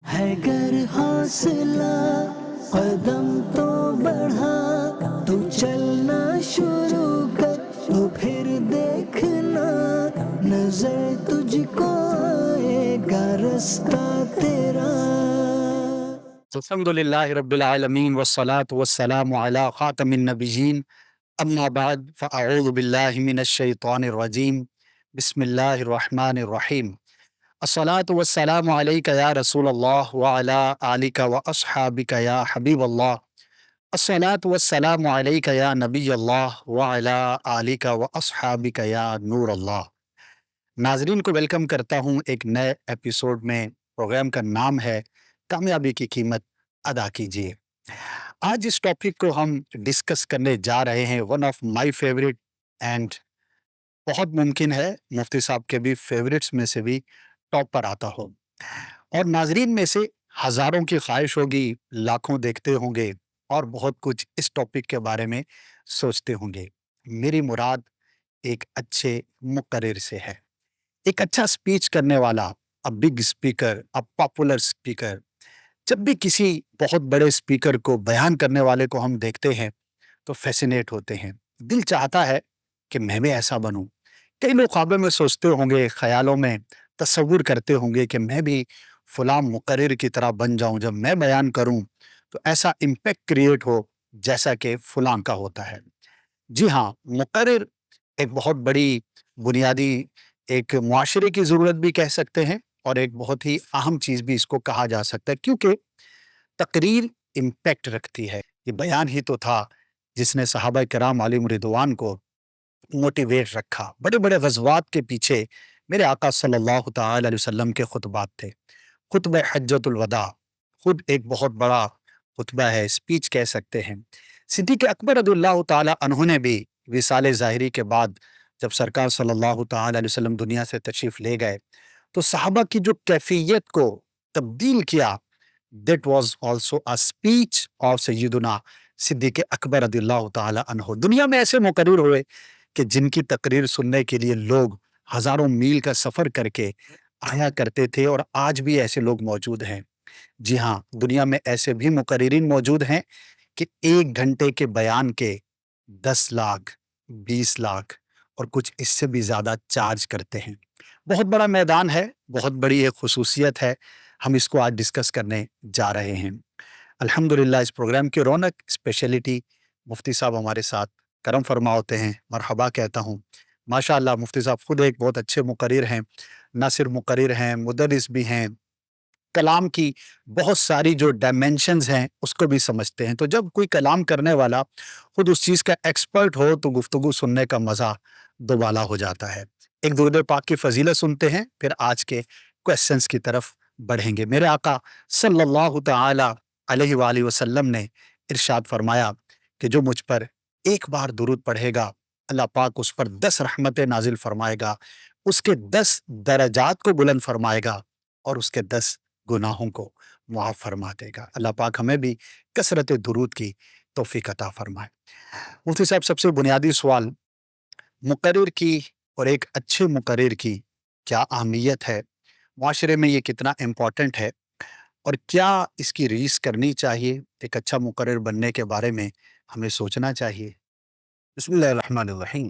ہے گر حوصلہ قدم تو بڑھا، تو چلنا شروع کر تو پھر دیکھنا، نظر تجھ کو آئے گا رستہ تیرا۔ الحمد للہ رب العالمین والصلاة والسلام علی خاتم النبیین اما بعد فاعوذ باللہ من الشیطان الرجیم بسم اللہ الرحمن الرحیم الصلاة والسلام علیک یا رسول اللہ وعلی آلک واصحابک یا حبیب اللہ الصلاة والسلام علیک یا نبی اللہ وعلی آلک واصحابک یا نور اللہ۔ ناظرین کو ویلکم کرتا ہوں ایک نئے ایپیسوڈ میں۔ پروگرام کا نام ہے کامیابی کی قیمت ادا کیجیے۔ آج اس ٹاپک کو ہم ڈسکس کرنے جا رہے ہیں، one of my favourite, and بہت ممکن ہے مفتی صاحب کے بھی فیوریٹس میں سے بھی ٹاپ پر آتا ہو، اور ناظرین میں سے ہزاروں کی خواہش ہوگی، لاکھوں دیکھتے ہوں گے اور بہت کچھ اس ٹاپک کے بارے میں سوچتے ہوں گے۔ میری مراد ایک اچھے مقرر سے ہے، ایک اچھا سپیچ کرنے والا، بگ اسپیکر، پاپولر اسپیکر۔ جب بھی کسی بہت بڑے اسپیکر کو، بیان کرنے والے کو ہم دیکھتے ہیں تو فیسینیٹ ہوتے ہیں، دل چاہتا ہے کہ میں بھی ایسا بنوں۔ کئی لوگ خوابوں میں سوچتے ہوں گے، خیالوں میں تصور کرتے ہوں گے کہ میں بھی فلاں مقرر کی طرح بن جاؤں، جب میں بیان کروں تو ایسا امپیکٹ کریٹ ہو جیسا کہ فلاں کا ہوتا ہے۔ جی ہاں، مقرر ایک بہت بڑی بنیادی ایک معاشرے کی ضرورت بھی کہہ سکتے ہیں، اور ایک بہت ہی اہم چیز بھی اس کو کہا جا سکتا ہے، کیونکہ تقریر امپیکٹ رکھتی ہے۔ یہ بیان ہی تو تھا جس نے صحابہ کرام علیہم رضوان کو موٹیویٹ رکھا۔ بڑے بڑے غزوات کے پیچھے میرے آقا صلی اللہ تعالی علیہ وسلم کے خطبات تھے۔ خطبہ حجۃ الوداع خود ایک بہت بڑا خطبہ ہے، اسپیچ کہہ سکتے ہیں۔ صدیق اکبر رضی اللہ تعالی عنہ نے بھی وصال ظاہری کے بعد جب سرکار صلی اللہ تعالی علیہ وسلم دنیا سے تشریف لے گئے تو صحابہ کی جو کیفیت کو تبدیل کیا، that was also a speech of سیدنا صدیق اکبر رضی اللہ تعالی عنہ۔ دنیا میں ایسے مقرر ہوئے کہ جن کی تقریر سننے کے لیے لوگ ہزاروں میل کا سفر کر کے آیا کرتے تھے، اور آج بھی ایسے لوگ موجود ہیں۔ جی ہاں، دنیا میں ایسے بھی مقررین موجود ہیں کہ 1 گھنٹے کے بیان کے 10 لاکھ، 20 لاکھ اور کچھ اس سے بھی زیادہ چارج کرتے ہیں۔ بہت بڑا میدان ہے، بہت بڑی ایک خصوصیت ہے، ہم اس کو آج ڈسکس کرنے جا رہے ہیں۔ الحمدللہ اس پروگرام کی رونق، اسپیشلٹی، مفتی صاحب ہمارے ساتھ کرم فرما ہوتے ہیں، مرحبا کہتا ہوں۔ ماشاءاللہ مفتی صاحب خود ایک بہت اچھے مقرر ہیں، نہ صرف مقرر ہیں، مدرس بھی ہیں، کلام کی بہت ساری جو ڈائمینشنز ہیں اس کو بھی سمجھتے ہیں۔ تو جب کوئی کلام کرنے والا خود اس چیز کا ایکسپرٹ ہو تو گفتگو سننے کا مزہ دوبالا ہو جاتا ہے۔ ایک درود پاک کی فضیلت سنتے ہیں، پھر آج کے کویسچنز کی طرف بڑھیں گے۔ میرے آقا صلی اللہ تعالی علیہ وآلہ وسلم نے ارشاد فرمایا کہ جو مجھ پر ایک بار درود پڑھے گا، اللہ پاک اس پر 10 رحمتیں نازل فرمائے گا، اس کے 10 درجات کو بلند فرمائے گا، اور اس کے 10 گناہوں کو معاف فرما دے گا۔ اللہ پاک ہمیں بھی کثرت درود کی توفیق عطا فرمائے۔ مفتی صاحب، سب سے بنیادی سوال، مقرر کی اور ایک اچھے مقرر کی کیا اہمیت ہے؟ معاشرے میں یہ کتنا امپورٹنٹ ہے، اور کیا اس کی ریس کرنی چاہیے؟ ایک اچھا مقرر بننے کے بارے میں ہمیں سوچنا چاہیے۔ بسم اللہ الرحمن الرحیم۔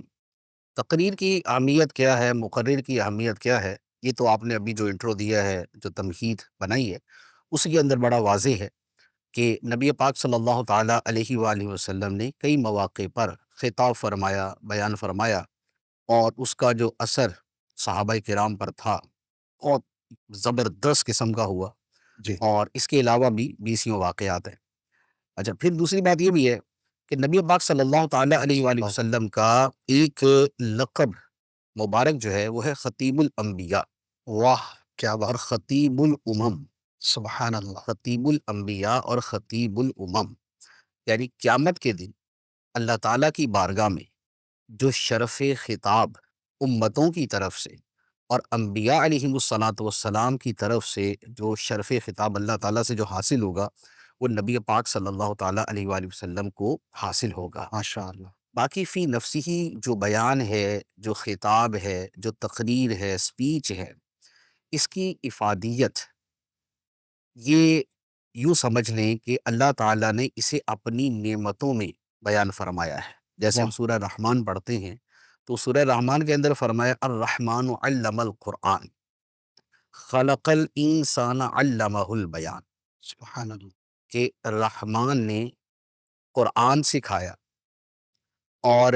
تقریر کی اہمیت کیا ہے، مقرر کی اہمیت کیا ہے، یہ تو آپ نے ابھی جو انٹرو دیا ہے، جو تمہید بنائی ہے، اس کے اندر بڑا واضح ہے کہ نبی پاک صلی اللہ تعالیٰ علیہ وآلہ وسلم نے کئی مواقع پر خطاب فرمایا، بیان فرمایا، اور اس کا جو اثر صحابہ کرام پر تھا بہت زبردست قسم کا ہوا، جی اور اس کے علاوہ بھی 20 واقعات ہیں۔ اچھا، پھر دوسری بات یہ بھی ہے کہ نبی پاک صلی اللہ تعالیٰ علیہ وآلہ وسلم کا ایک لقب مبارک جو ہے وہ ہے خطیب الانبیاء واہ، کیا اور بات، خطیب الامم۔ سبحان اللہ۔ خطیب الانبیاء اور خطیب الامم، یعنی قیامت کے دن اللہ تعالیٰ کی بارگاہ میں جو شرف خطاب امتوں کی طرف سے اور انبیاء علیہم الصلاۃ والسلام کی طرف سے جو شرف خطاب اللہ تعالیٰ سے جو حاصل ہوگا، وہ نبی پاک صلی اللہ تعالیٰ علیہ وآلہ وسلم کو حاصل ہوگا۔ ماشاء اللہ۔ باقی فی نفسی ہی جو بیان ہے، جو خطاب ہے، جو تقریر ہے، سپیچ ہے، اس کی افادیت یہ یوں سمجھ لیں کہ اللہ تعالیٰ نے اسے اپنی نعمتوں میں بیان فرمایا ہے. جیسے ہم واہ سورہ رحمان پڑھتے ہیں تو سورہ رحمان کے اندر فرمایا الرحمن علم القرآن خلق الانسان علمہ البیان، سبحان اللہ. کہ رحمان نے قرآن سکھایا اور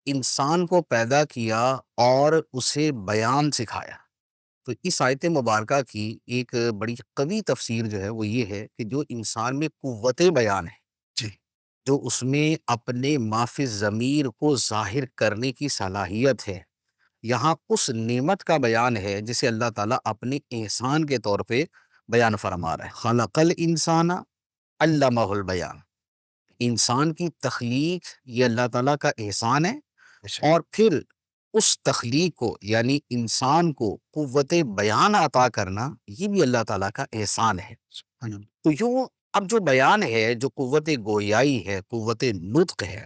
انسان کو پیدا کیا اور اسے بیان سکھایا. تو اس آیت مبارکہ کی ایک بڑی قوی تفسیر جو ہے وہ یہ ہے کہ جو انسان میں قوت بیان ہے، جی جو اس میں اپنے ما فی الضمیر کو ظاہر کرنے کی صلاحیت ہے، یہاں اس نعمت کا بیان ہے جسے اللہ تعالیٰ اپنے احسان کے طور پہ بیان فرما رہا ہے. خلق الانسان علمہ البیان، انسان کی تخلیق یہ اللہ تعالیٰ کا احسان ہے، بے شک. اور پھر اس تخلیق کو یعنی انسان کو قوت بیان عطا کرنا یہ بھی اللہ تعالیٰ کا احسان ہے. سبحان اللہ. تو یوں اب جو بیان ہے، جو قوت گویائی ہے، قوت نطق ہے،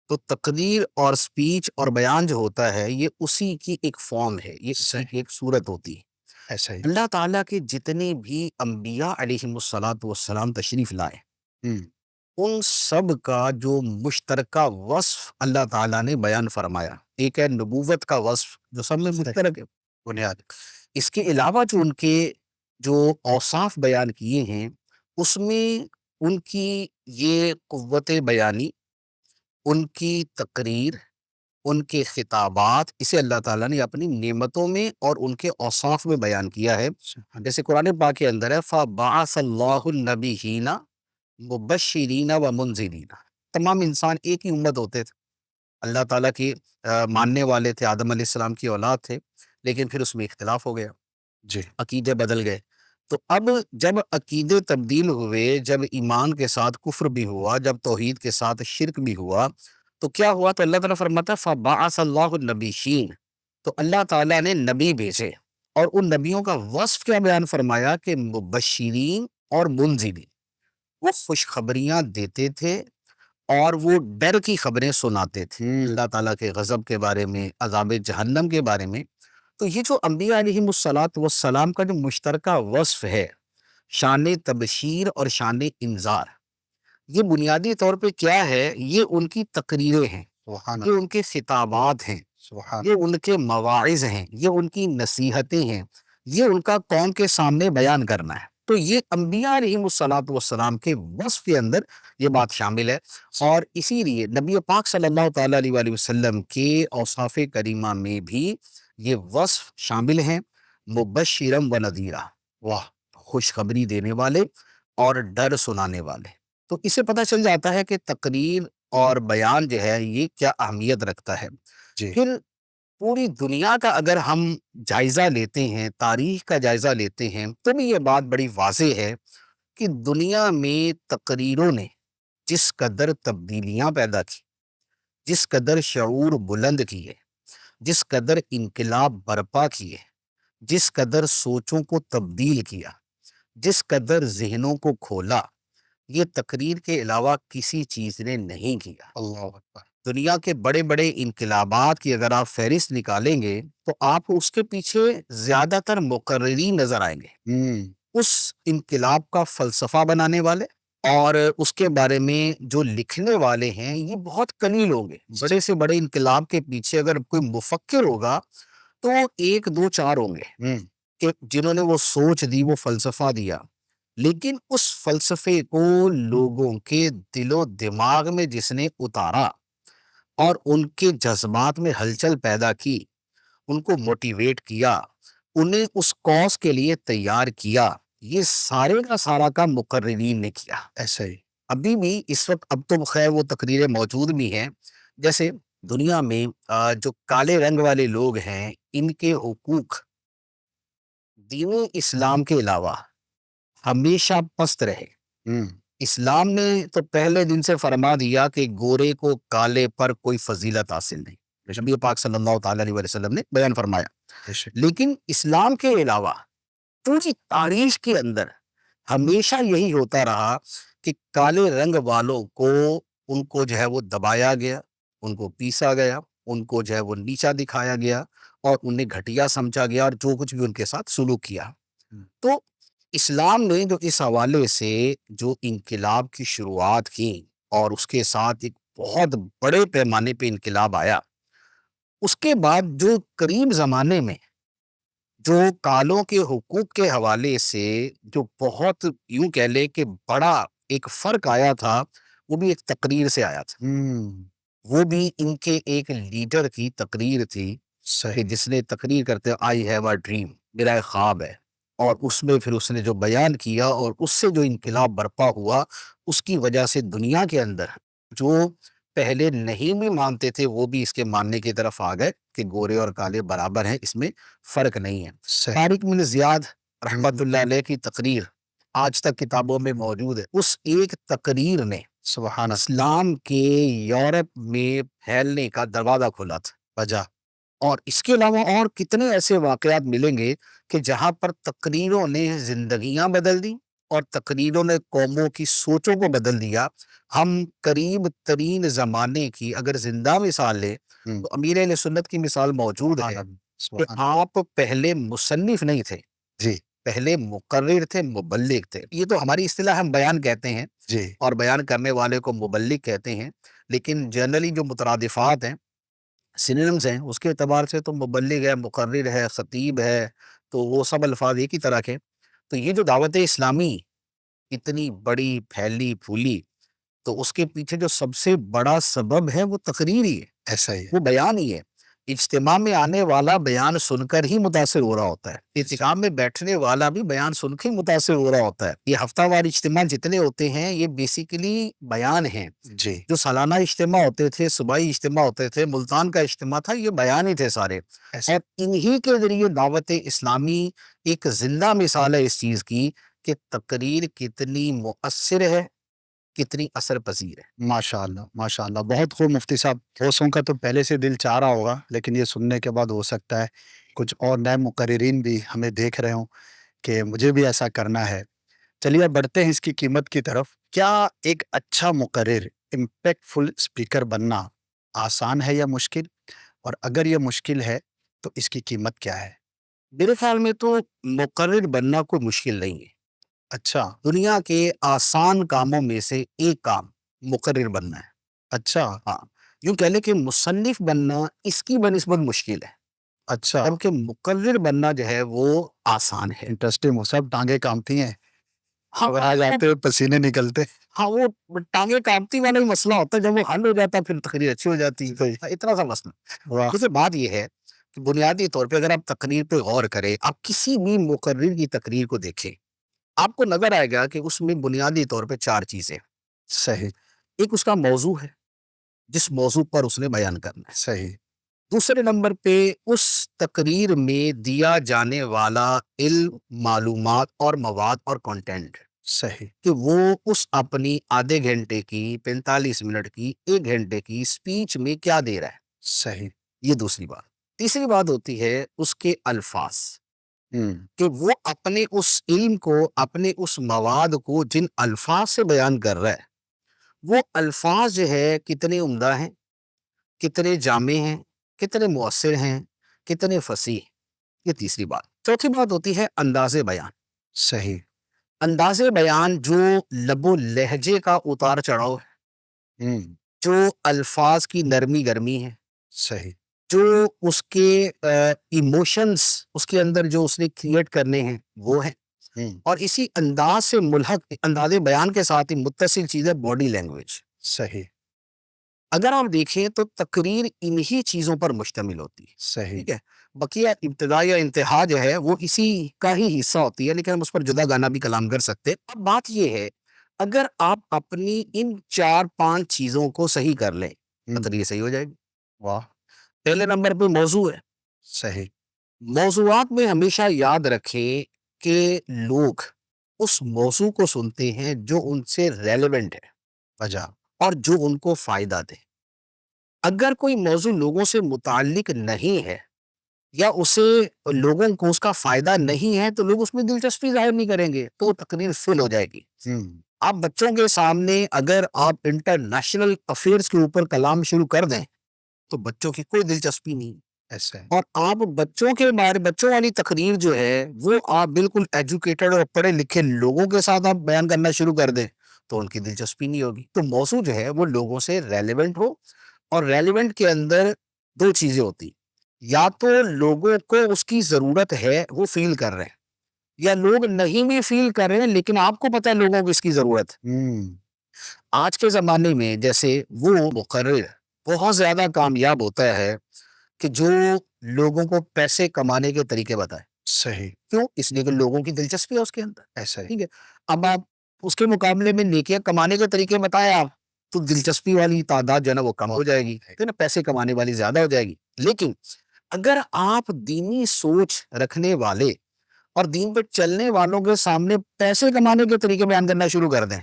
تو تقریر اور سپیچ اور بیان جو ہوتا ہے یہ اسی کی ایک فارم ہے، یہ اسی صحیح. کی ایک صورت ہوتی ہے. ایسا ہی. اللہ تعالیٰ کے جتنے بھی انبیاء علیہم الصلاۃ والسلام تشریف لائے، ہم، ان سب کا جو مشترکہ وصف اللہ تعالیٰ نے بیان فرمایا، ایک ہے نبوت کا وصف جو سب میں صحیح. مشترک ہے. بنیاد. اس کے علاوہ جو ان کے جو اوصاف بیان کیے ہیں اس میں ان کی یہ قوت بیانی، ان کی تقریر، ان کے خطابات، اسے اللہ تعالیٰ نے اپنی نعمتوں میں اور ان کے اوصاف میں بیان کیا ہے. سبحان جیسے قرآن پاک کے اندر ہے فَبَعَثَ اللَّهُ النَّبِيِّينَ مُبَشِّرِينَ وَمُنذِرِينَ. تمام انسان ایک ہی امت ہوتے تھے، اللہ تعالیٰ کی ماننے والے تھے، آدم علیہ السلام کی اولاد تھے، لیکن پھر اس میں اختلاف ہو گیا، جی. عقیدے بدل گئے. تو اب جب عقیدے تبدیل ہوئے، جب ایمان کے ساتھ کفر بھی ہوا، جب توحید کے ساتھ شرک بھی ہوا، تو کیا ہوا؟ تو اللہ تعالیٰ فرماتا ہے فَبَعَثَ اللَّهُ النَّبِيِّينَ، تو اللہ تعالیٰ نے نبی بھیجے، اور ان نبیوں کا وصف کیا بیان فرمایا کہ مبشرین اور منذرین، وہ خوشخبریاں دیتے تھے اور وہ ڈر کی خبریں سناتے تھے اللہ تعالیٰ کے غضب کے بارے میں، عذاب جہنم کے بارے میں. تو یہ جو انبیاء علیہم الصلاۃ والسلام کا جو مشترکہ وصف ہے، شان تبشیر اور شان انذار، یہ بنیادی طور پہ کیا ہے؟ یہ ان کی تقریریں ہیں، سبحان یہ اللہ. ان کے خطابات ہیں، سبحان یہ ان کے مواعظ ہیں، یہ ان کی نصیحتیں ہیں، یہ ان کا قوم کے سامنے بیان کرنا ہے. تو یہ انبیاء علیہم الصلاۃ والسلام کے وصف کے اندر یہ بات شامل ہے. اور اسی لیے نبی پاک صلی اللہ تعالیٰ علیہ وآلہ وسلم کے اوصاف کریمہ میں بھی یہ وصف شامل ہیں، مبشرم و نذیرہ، واہ. خوشخبری دینے والے اور ڈر سنانے والے. تو اسے پتہ چل جاتا ہے کہ تقریر اور بیان جو ہے یہ کیا اہمیت رکھتا ہے. جی. پھر پوری دنیا کا اگر ہم جائزہ لیتے ہیں، تاریخ کا جائزہ لیتے ہیں، تو بھی یہ بات بڑی واضح ہے کہ دنیا میں تقریروں نے جس قدر تبدیلیاں پیدا کی، جس قدر شعور بلند کیے، جس قدر انقلاب برپا کیے، جس قدر سوچوں کو تبدیل کیا، جس قدر ذہنوں کو کھولا، یہ تقریر کے علاوہ کسی چیز نے نہیں کیا. اللہ اکبر. دنیا کے بڑے بڑے انقلابات کی اگر آپ فہرست نکالیں گے تو آپ اس کے پیچھے زیادہ تر مقررین نظر آئیں گے، ہم، اس انقلاب کا فلسفہ بنانے والے، اور اس کے بارے میں جو لکھنے والے ہیں یہ بہت قلیل ہوں گے. بڑے سے بڑے انقلاب کے پیچھے اگر کوئی مفکر ہوگا تو ایک دو چار ہوں گے ہم، کہ جنہوں نے وہ سوچ دی، وہ فلسفہ دیا، لیکن اس فلسفے کو لوگوں کے دل و دماغ میں جس نے اتارا اور ان کے جذبات میں ہلچل پیدا کی، ان کو موٹیویٹ کیا، انہیں اس کاز کے لیے تیار کیا، یہ سارے کا سارا کام مقررین نے کیا. ایسا ہی. ابھی بھی اس وقت اب تو خیر وہ تقریریں موجود بھی ہیں. جیسے دنیا میں جو کالے رنگ والے لوگ ہیں، ان کے حقوق دین اسلام کے علاوہ ہمیشہ پست رہے. ہم، اسلام نے تو پہلے دن سے فرما دیا کہ گورے کو کالے پر کوئی فضیلت حاصل نہیں، نبی پاک صلی اللہ تعالیٰ علیہ وسلم نے بیان فرمایا. بے شک. لیکن اسلام کے علاوہ پوری تاریخ کے اندر ہمیشہ یہی ہوتا رہا کہ کالے رنگ والوں کو ان کو جو ہے وہ دبایا گیا، ان کو پیسا گیا، ان کو جو ہے وہ نیچا دکھایا گیا اور انہیں گھٹیا سمجھا گیا اور جو کچھ بھی ان کے ساتھ سلوک کیا. ہم، تو اسلام نے جو اس حوالے سے جو انقلاب کی شروعات کی اور اس کے ساتھ ایک بہت بڑے پیمانے پہ انقلاب آیا، اس کے بعد جو قریب زمانے میں جو کالوں کے حقوق کے حوالے سے جو بہت یوں کہہ لے کہ بڑا ایک فرق آیا تھا، وہ بھی ایک تقریر سے آیا تھا۔ وہ بھی ان کے ایک لیڈر کی تقریر تھی کہ صحیح جس نے تقریر کرتے آئی ہیو اے ڈریم، میرا ایک خواب ہے، اور اس میں پھر اس نے جو بیان کیا اور اس سے جو انقلاب برپا ہوا، اس کی وجہ سے دنیا کے اندر جو پہلے نہیں بھی مانتے تھے وہ بھی اس کے ماننے کی طرف آ گئے کہ گورے اور کالے برابر ہیں، اس میں فرق نہیں ہے۔ صحیح طارق بن زیاد رحمت اللہ علیہ کی تقریر آج تک کتابوں میں موجود ہے۔ اس ایک تقریر نے سبحان اللہ اسلام کے یورپ میں پھیلنے کا دروازہ کھولا تھا۔ وجہ اور اس کے علاوہ اور کتنے ایسے واقعات ملیں گے کہ جہاں پر تقریروں نے زندگیاں بدل دی اور تقریروں نے قوموں کی سوچوں کو بدل دیا۔ ہم قریب ترین زمانے کی اگر زندہ مثال لیں تو امیر اہل سنت کی مثال موجود ہے کہ سبحان آپ پہلے مصنف نہیں تھے، جی پہلے مقرر تھے، مبلغ تھے۔ یہ تو ہماری اصطلاح ہم بیان کہتے ہیں جی اور بیان کرنے والے کو مبلغ کہتے ہیں، لیکن جنرلی جو مترادفات ہیں، سینونیمز ہیں، اس کے اعتبار سے تو مبلغ ہے، مقرر ہے، خطیب ہے، تو وہ سب الفاظ ایک ہی طرح کے۔ تو یہ جو دعوت اسلامی اتنی بڑی پھیلی پھولی، تو اس کے پیچھے جو سب سے بڑا سبب ہے وہ تقریر ہی ہے، ایسا ہی ہے وہ بیان ہی ہے۔ اجتماع میں آنے والا بیان سن کر ہی متاثر ہو رہا ہوتا ہے، اجتماع میں بیٹھنے والا بھی بیان سن کے ہی متاثر ہو رہا ہوتا ہے۔ یہ ہفتہ وار اجتماع جتنے ہوتے ہیں یہ بیسیکلی بیان ہیں۔ جی جو سالانہ اجتماع ہوتے تھے، صوبائی اجتماع ہوتے تھے، ملتان کا اجتماع تھا، یہ بیان ہی تھے سارے۔ ایسا اور انہی کے ذریعے دعوت اسلامی ایک زندہ مثال ہے اس چیز کی کہ تقریر کتنی مؤثر ہے، کتنی اثر پذیر ہے۔ ماشاء اللہ ماشاء اللہ، بہت خوب مفتی صاحب۔ ہوسوں کا تو پہلے سے دل چاہ رہا ہوگا، لیکن یہ سننے کے بعد ہو سکتا ہے کچھ اور نئے مقررین بھی ہمیں دیکھ رہے ہوں کہ مجھے بھی ایسا کرنا ہے۔ چلیے اب بڑھتے ہیں اس کی قیمت کی طرف۔ کیا ایک اچھا مقرر، امپیکٹ فل اسپیکر بننا آسان ہے یا مشکل؟ اور اگر یہ مشکل ہے تو اس کی قیمت کیا ہے؟ میرے خیال میں تو مقرر بننا کوئی مشکل نہیں ہے۔ اچھا دنیا کے آسان کاموں میں سے ایک کام مقرر بننا ہے۔ اچھا ہاں، یوں کہہ لیں کہ مصنف بننا اس کی بنسبت مشکل ہے، اچھا جبکہ مقرر بننا جو ہے وہ آسان ہے۔ انٹرسٹنگ، صاحب ٹانگیں کامتی ہیں، ہاں گھبرا جاتے ہوئے پسینے نکلتے۔ ہاں، وہ ٹانگیں کامتی والا بھی مسئلہ ہوتا ہے، جب وہ حل ہو جاتا ہے پھر تقریر اچھی ہو جاتی ہے، صحیح۔ اتنا سا مسئلہ۔ واہ دوسری بات یہ ہے کہ بنیادی طور پہ اگر آپ تقریر پہ غور کریں، آپ کسی بھی مقرر کی تقریر کو دیکھیں، آپ کو نظر آئے گا کہ اس میں بنیادی طور پہ 4 چیزیں۔ صحیح ایک اس کا موضوع ہے، جس موضوع پر اس نے بیان کرنا ہے۔ صحیح دوسرے نمبر پہ اس تقریر میں دیا جانے والا علم، معلومات اور مواد اور کنٹینٹ، صحیح کہ وہ اس اپنی آدھے گھنٹے کی، 45 منٹ کی، 1 گھنٹے کی سپیچ میں کیا دے رہا ہے، صحیح یہ دوسری بات۔ تیسری بات ہوتی ہے اس کے الفاظ، ہوں کہ وہ اپنے اس علم کو، اپنے اس مواد کو جن الفاظ سے بیان کر رہا ہے، وہ الفاظ جو ہے کتنے عمدہ ہیں، کتنے جامع ہیں، کتنے مؤثر ہیں، کتنے فصیح۔ یہ تیسری بات۔ چوتھی بات ہوتی ہے انداز بیان۔ صحیح انداز بیان جو لب و لہجے کا اتار چڑھاؤ ہے، جو الفاظ کی نرمی گرمی ہے، صحیح جو اس کے ایموشنز اس کے اندر جو اس نے کریٹ کرنے ہیں وہ ہیں، اور اسی انداز سے ملحق انداز بیان کے ساتھ ہی متصل چیز ہے باڈی لینگویج۔ صحیح اگر آپ دیکھیں تو تقریر انہی چیزوں پر مشتمل ہوتی ہے، صحیح ٹھیک ہے۔ بقیہ ابتدا یا انتہا جو ہے وہ اسی کا ہی حصہ ہوتی ہے، لیکن ہم اس پر جدا گانا بھی کلام کر سکتے ہیں۔ اب بات یہ ہے، اگر آپ اپنی ان 4-5 چیزوں کو صحیح کر لیں، تقریر صحیح ہو جائے گی۔ واہ پہلے نمبر پہ موضوع ہے۔ صحیح موضوعات میں ہمیشہ یاد رکھیں کہ لوگ اس موضوع کو سنتے ہیں جو ان سے ریلیونٹ ہے وجہ اور جو ان کو فائدہ دے۔ اگر کوئی موضوع لوگوں سے متعلق نہیں ہے یا اسے لوگوں کو اس کا فائدہ نہیں ہے تو لوگ اس میں دلچسپی ظاہر نہیں کریں گے، تو وہ تقریر فیل ہو جائے گی۔ آپ بچوں کے سامنے اگر آپ انٹرنیشنل افیئرز کے اوپر کلام شروع کر دیں تو بچوں کی کوئی دلچسپی نہیں، ایسا ہے. اور آپ بچوں کے بارے بچوں والی تقریر جو ہے وہ آپ بالکل ایجوکیٹڈ اور پڑھے لکھے لوگوں کے ساتھ آپ بیان کرنا شروع کر دیں تو ان کی دلچسپی نہیں ہوگی. تو موضوع جو ہے وہ لوگوں سے ریلیونٹ ہو، اور ریلیونٹ کے اندر دو چیزیں ہوتی، یا تو لوگوں کو اس کی ضرورت ہے وہ فیل کر رہے ہیں، یا لوگ نہیں بھی فیل کر رہے ہیں لیکن آپ کو پتہ ہے لوگوں کو اس کی ضرورت ہے. آج کے زمانے میں جیسے وہ مقرر بہت زیادہ کامیاب ہوتا ہے کہ جو لوگوں کو پیسے کمانے کے طریقے بتائے. صحیح. کیوں؟ اس لیے کہ لوگوں کی دلچسپی ہے اس کے اندر. ایسا ہے. ٹھیک ہے. اب آپ اس کے مقابلے میں نیکیاں کمانے کے طریقے بتائیں آپ تو دلچسپی والی تعداد جو ہے نا وہ کم ہو جائے گی، ٹھیک ہے نا، پیسے کمانے والی زیادہ ہو جائے گی. لیکن اگر آپ دینی سوچ رکھنے والے اور دین پہ چلنے والوں کے سامنے پیسے کمانے کے طریقے بیان کرنا شروع کر دیں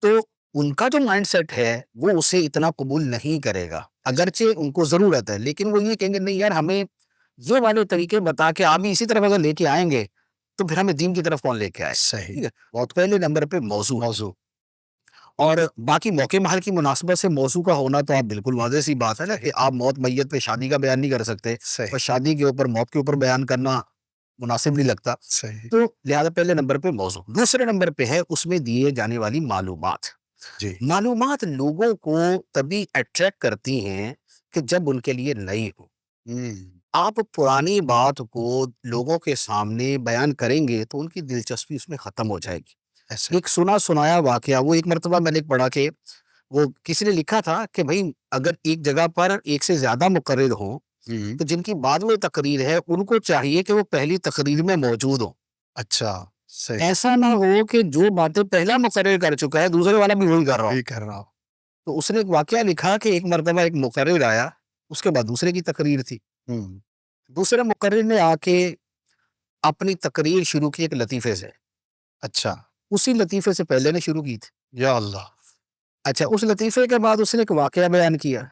تو ان کا جو مائنڈ سیٹ ہے وہ اسے اتنا قبول نہیں کرے گا، اگرچہ ان کو ضرورت ہے، لیکن وہ یہ کہیں گے نہیں یار ہمیں یہ والے طریقے بتا کے آپ بھی اسی طرف اگر لے کے آئیں گے تو پھر ہمیں دین کی طرف کون لے کے آئے. صحیح. ٹھیک ہے. بہت پہلے نمبر پہ موضوع اور باقی موقع محل کی مناسبت سے موضوع کا ہونا تو آپ بالکل واضح سی بات ہے نا کہ آپ موت میت پہ شادی کا بیان نہیں کر سکتے، صحیح. اور شادی کے اوپر موت کے اوپر بیان کرنا مناسب نہیں لگتا. صحیح. تو لہذا پہلے نمبر پہ موضوع. دوسرے نمبر پہ ہے اس میں دیے جانے والی معلومات. جی. معلومات لوگوں کو تبھی اٹریکٹ کرتی ہیں کہ جب ان کے لیے نئی ہو. آپ پرانی بات کو لوگوں کے سامنے بیان کریں گے تو ان کی دلچسپی اس میں ختم ہو جائے گی. ایسا. ایک سنا سنایا واقعہ، وہ ایک مرتبہ میں نے پڑھا کہ وہ کسی نے لکھا تھا کہ بھائی اگر ایک جگہ پر ایک سے زیادہ مقرر ہوں تو جن کی بعد میں تقریر ہے ان کو چاہیے کہ وہ پہلی تقریر میں موجود ہوں. اچھا. صحیح. ایسا نہ ہو کہ جو باتیں پہلا مقرر کر چکا ہے دوسرے والا بھی وہی کر رہا ہو. وہی کر رہا ہوں. تو اس نے ایک واقعہ لکھا کہ ایک مرتبہ ایک مقرر آیا، اس کے بعد دوسرے کی تقریر تھی. دوسرے مقرر نے آ کے اپنی تقریر شروع کی ایک لطیفے سے. اچھا. اسی لطیفے سے پہلے نے شروع کی تھی. یا اللہ. اچھا، اس لطیفے کے بعد اس نے ایک واقعہ بیان کیا،